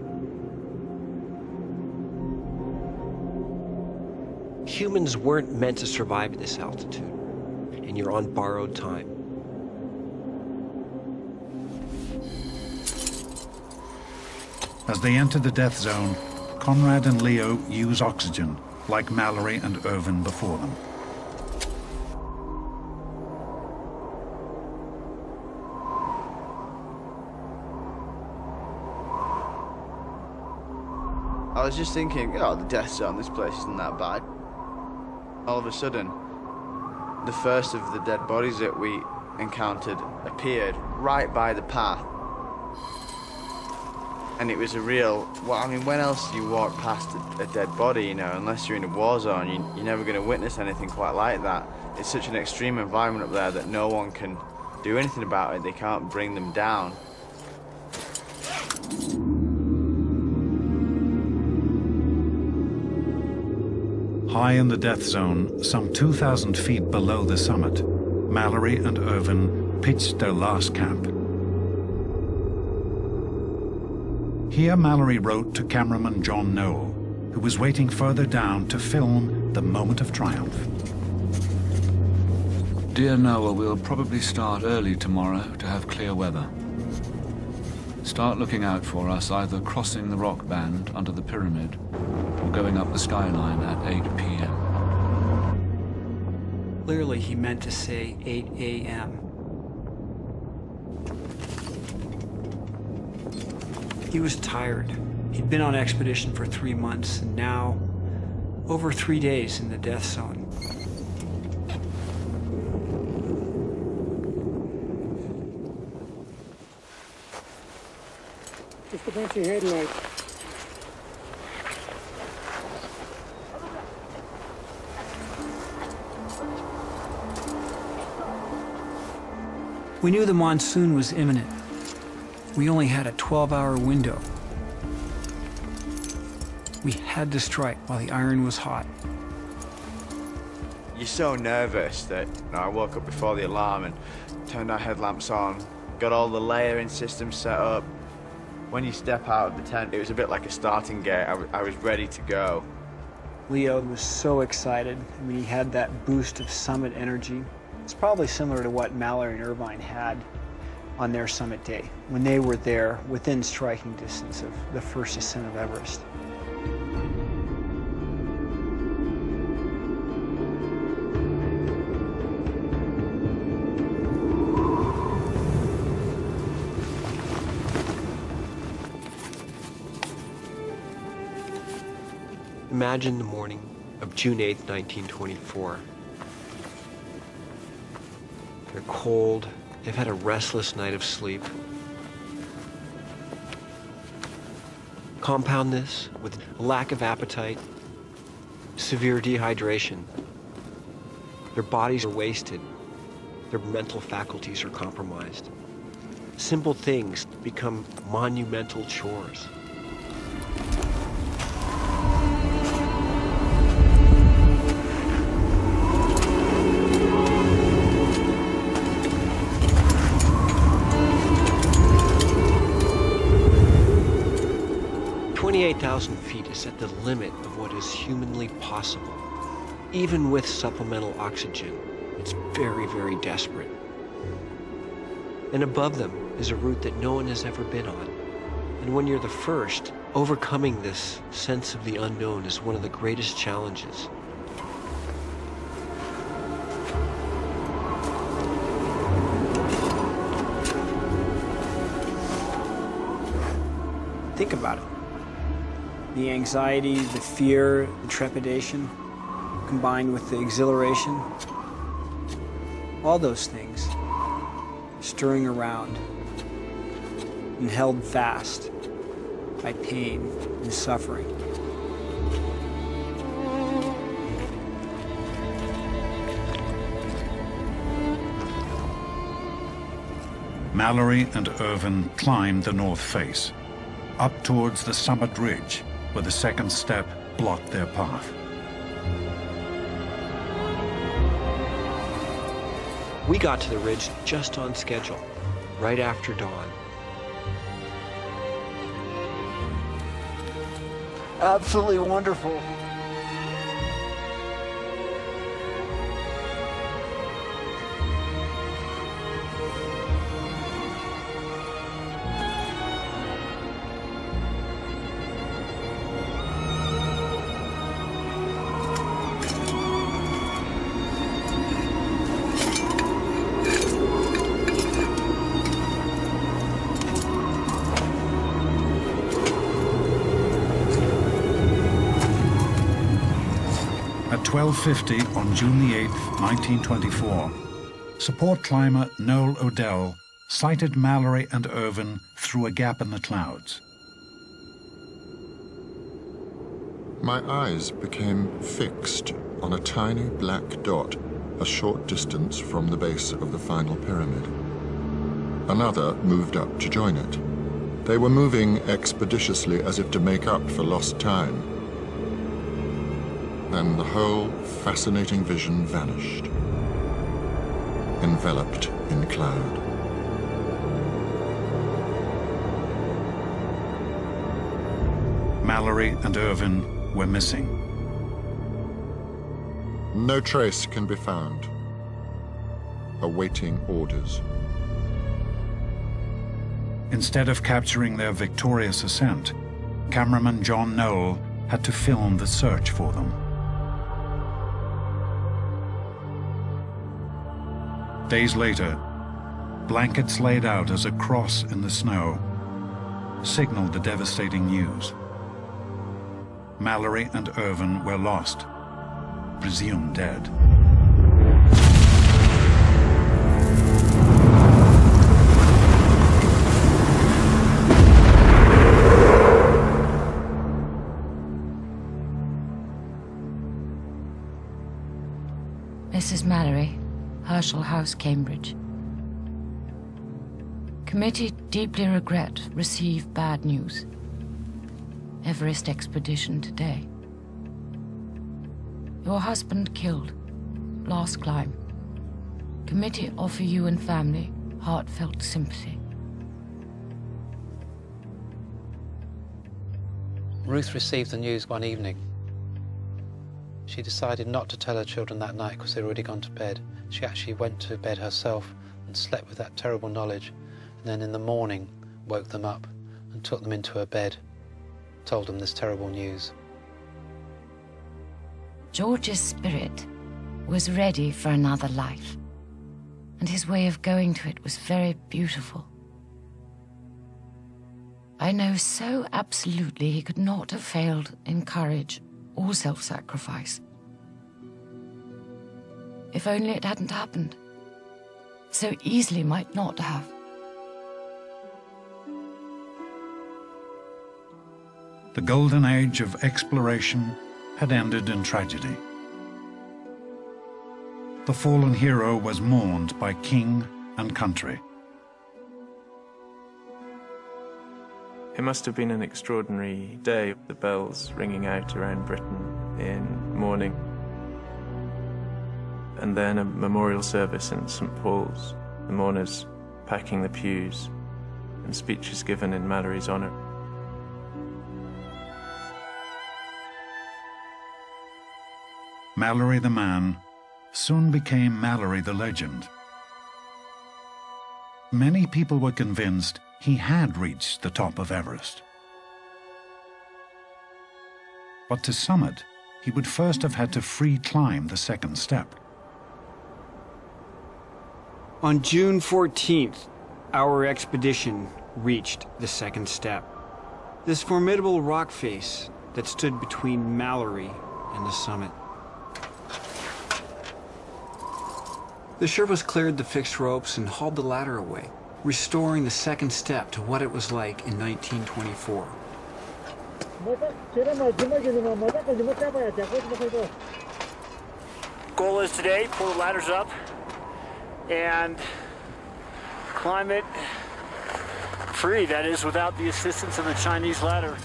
Humans weren't meant to survive at this altitude, and you're on borrowed time. As they enter the death zone, Conrad and Leo use oxygen, like Mallory and Irvine before them. I was just thinking, oh, the death zone, this place isn't that bad. All of a sudden, the first of the dead bodies that we encountered appeared right by the path. And it was a real, well, I mean, when else do you walk past a dead body, you know, unless you're in a war zone, you're never going to witness anything quite like that. It's such an extreme environment up there that no one can do anything about it. They can't bring them down. High in the death zone, some 2,000 feet below the summit, Mallory and Irvine pitched their last camp. Here Mallory wrote to cameraman John Noel, who was waiting further down to film the moment of triumph. Dear Noel, we'll probably start early tomorrow to have clear weather. Start looking out for us, either crossing the rock band under the pyramid or going up the skyline at 8 p.m. Clearly he meant to say 8 a.m. He was tired. He'd been on expedition for 3 months, and now over 3 days in the death zone. Just a bunch of headlights. We knew the monsoon was imminent. We only had a 12-hour window. We had to strike while the iron was hot. You're so nervous that I woke up before the alarm and turned our headlamps on, got all the layering systems set up. When you step out of the tent, it was a bit like a starting gate. I was ready to go. Leo was so excited. I mean, he had that boost of summit energy. It's probably similar to what Mallory and Irvine had on their summit day, when they were there within striking distance of the first ascent of Everest. Imagine the morning of June 8th, 1924. They're cold, they've had a restless night of sleep. Compound this with a lack of appetite, severe dehydration. Their bodies are wasted, their mental faculties are compromised. Simple things become monumental chores. "28,000 feet is at the limit of what is humanly possible. Even with supplemental oxygen, it's very, very desperate. And above them is a route that no one has ever been on. And when you're the first, overcoming this sense of the unknown is one of the greatest challenges. Think about it. The anxiety, the fear, the trepidation, combined with the exhilaration, all those things stirring around and held fast by pain and suffering. Mallory and Irvine climbed the north face, up towards the summit ridge, where the second step blocked their path. We got to the ridge just on schedule, right after dawn. Absolutely wonderful. At 12:50 on June the 8th, 1924, support climber Noel Odell sighted Mallory and Irvine through a gap in the clouds. My eyes became fixed on a tiny black dot a short distance from the base of the final pyramid. Another moved up to join it. They were moving expeditiously as if to make up for lost time. Then the whole fascinating vision vanished, enveloped in cloud. Mallory and Irvine were missing. No trace can be found. Awaiting orders. Instead of capturing their victorious ascent, cameraman John Noel had to film the search for them. Days later, blankets laid out as a cross in the snow signaled the devastating news. Mallory and Irvine were lost, presumed dead. Mrs. Mallory, Herschel House, Cambridge. Committee deeply regret received bad news. Everest expedition today. Your husband killed. Last climb. Committee offer you and family heartfelt sympathy. Ruth received the news one evening. She decided not to tell her children that night because they'd already gone to bed. She actually went to bed herself and slept with that terrible knowledge, and then in the morning woke them up and took them into her bed, told them this terrible news. George's spirit was ready for another life, and his way of going to it was very beautiful. I know so absolutely he could not have failed in courage or self-sacrifice. If only it hadn't happened. So easily might not have. The golden age of exploration had ended in tragedy. The fallen hero was mourned by king and country. It must have been an extraordinary day, the bells ringing out around Britain in mourning. And then a memorial service in St. Paul's, the mourners packing the pews, and speeches given in Mallory's honour. Mallory the man soon became Mallory the legend. Many people were convinced he had reached the top of Everest. But to summit, he would first have had to free climb the second step. On June 14th, our expedition reached the second step. This formidable rock face that stood between Mallory and the summit. The Sherpas cleared the fixed ropes and hauled the ladder away, restoring the second step to what it was like in 1924. Goal is today, pull the ladders up and climb it free, that is, without the assistance of the Chinese ladder.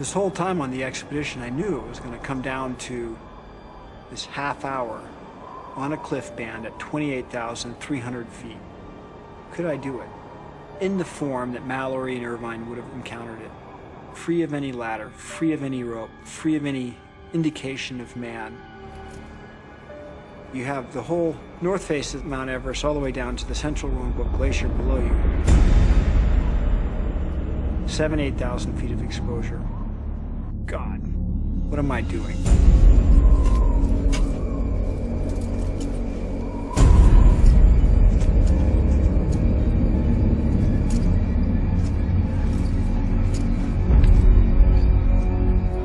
This whole time on the expedition, I knew it was going to come down to this half hour on a cliff band at 28,300 feet. Could I do it? In the form that Mallory and Irvine would have encountered it. Free of any ladder, free of any rope, free of any indication of man. You have the whole north face of Mount Everest all the way down to the central Rongbuc Glacier below you. 7,000 to 8,000 feet of exposure. God, what am I doing?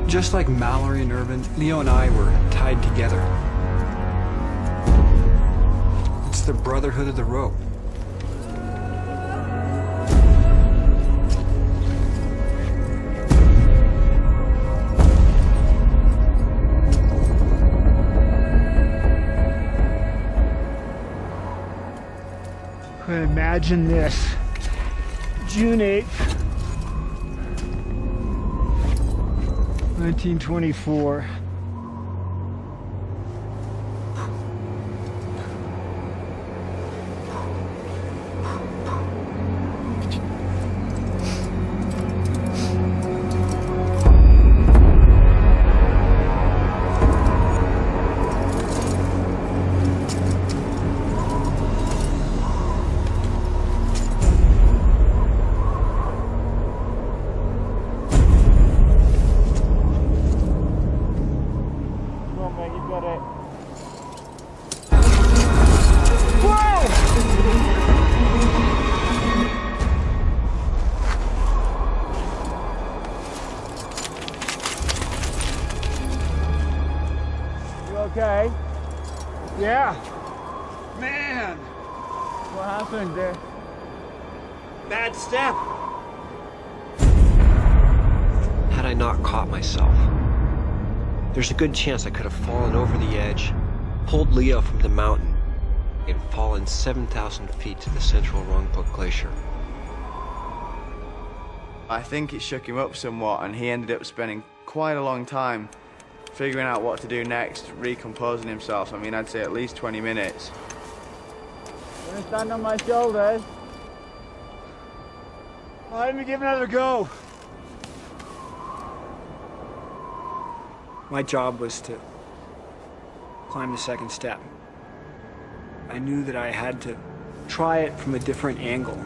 Just like Mallory and Irvine, Leo and I were tied together. It's the brotherhood of the rope. Imagine this. June 8th, 1924. Okay. Yeah. Man. What happened there? Bad step. Had I not caught myself, there's a good chance I could have fallen over the edge, pulled Leo from the mountain, and fallen 7,000 feet to the central Rongbuc Glacier. I think it shook him up somewhat, and he ended up spending quite a long time figuring out what to do next, recomposing himself. I mean, I'd say at least 20 minutes. You wanna stand on my shoulders? Let me give another go. My job was to climb the second step. I knew that I had to try it from a different angle.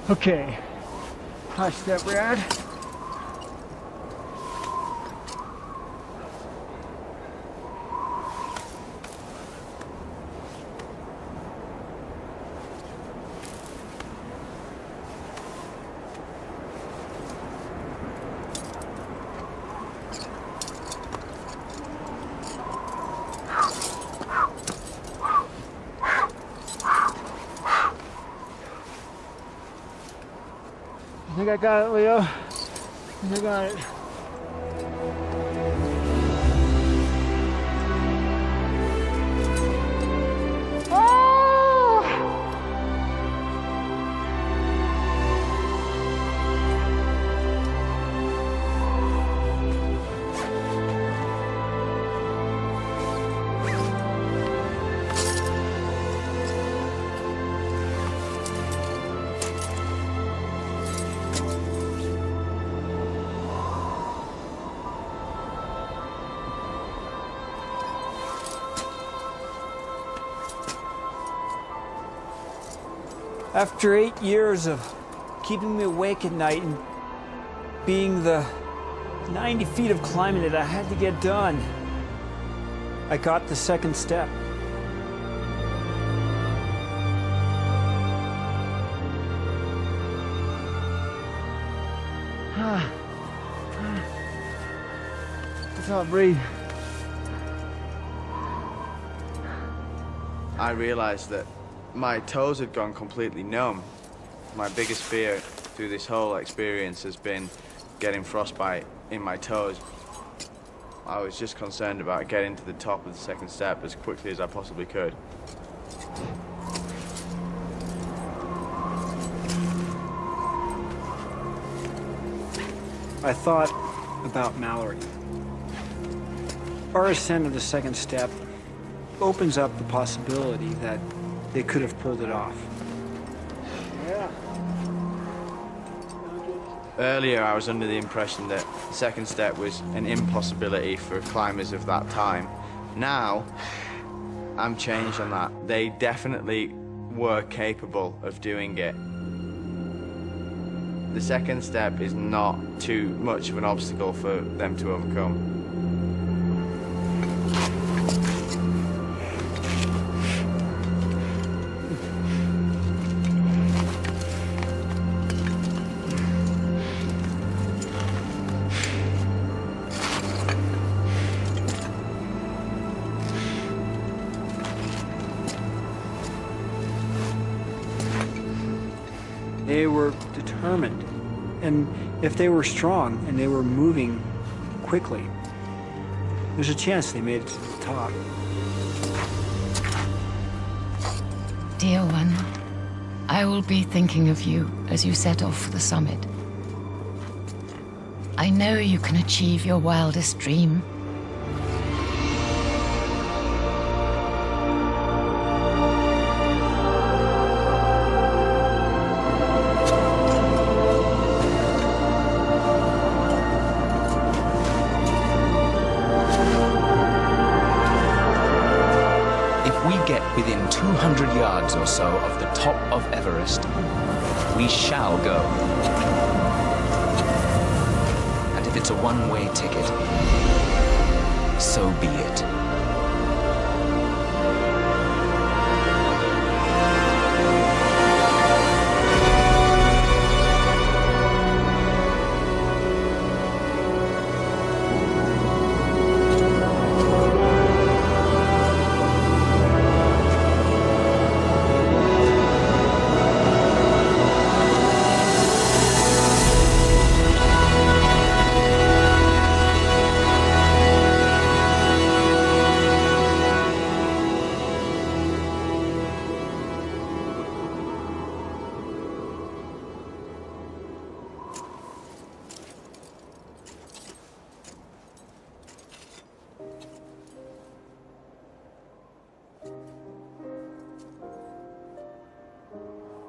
Okay, high step, Brad. I think I got it, Leo. I think I got it. After 8 years of keeping me awake at night and being the 90 feet of climbing that I had to get done, I got the second step. I can't breathe. I realized that my toes had gone completely numb. My biggest fear through this whole experience has been getting frostbite in my toes. I was just concerned about getting to the top of the second step as quickly as I possibly could. I thought about Mallory. Our ascent of the second step opens up the possibility that they could have pulled it off. Earlier, I was under the impression that the second step was an impossibility for climbers of that time. Now, I'm changed on that. They definitely were capable of doing it. The second step is not too much of an obstacle for them to overcome. They were determined, and if they were strong and they were moving quickly, there's a chance they made it to the top. Dear one, I will be thinking of you as you set off for the summit. I know you can achieve your wildest dream. Within 200 yards or so of the top of Everest, we shall go. And if it's a one-way ticket, so be it.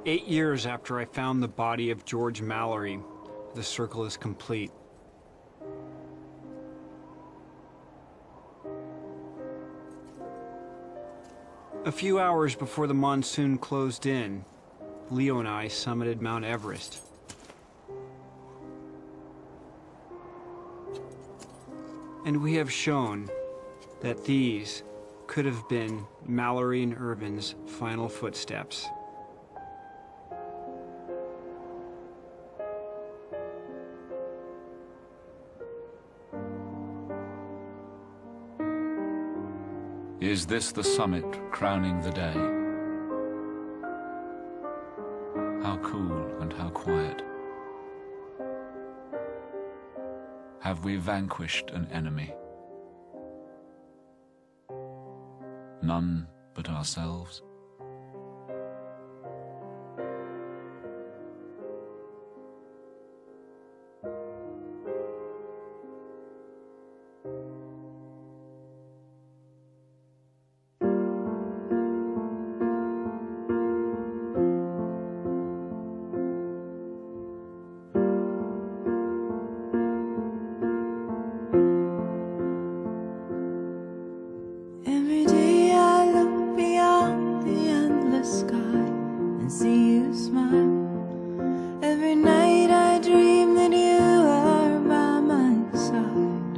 "8 years after I found the body of George Mallory, the circle is complete. A few hours before the monsoon closed in, Leo and I summited Mount Everest. And we have shown that these could have been Mallory and Irvine's final footsteps. Is this the summit crowning the day? How cool and how quiet. Have we vanquished an enemy? None but ourselves? Every day I look beyond me you smile. Every night I dream that you are by my side.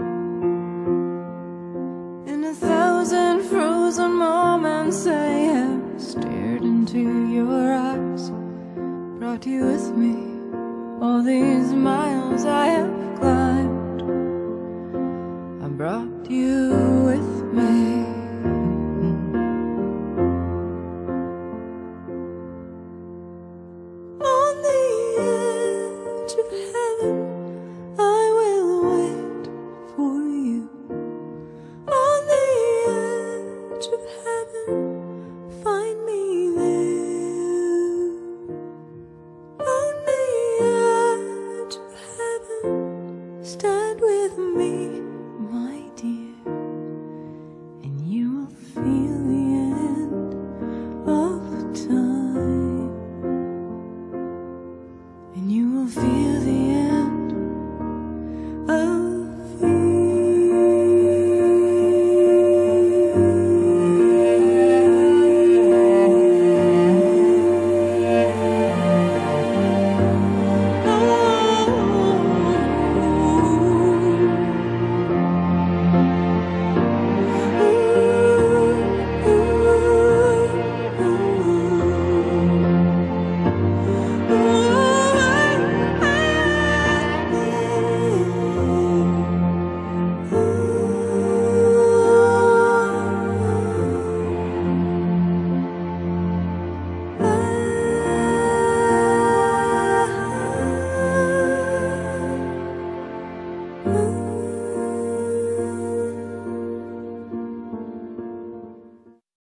In 1,000 frozen moments I have stared into your eyes, brought you with me all these miles I have climbed. I brought you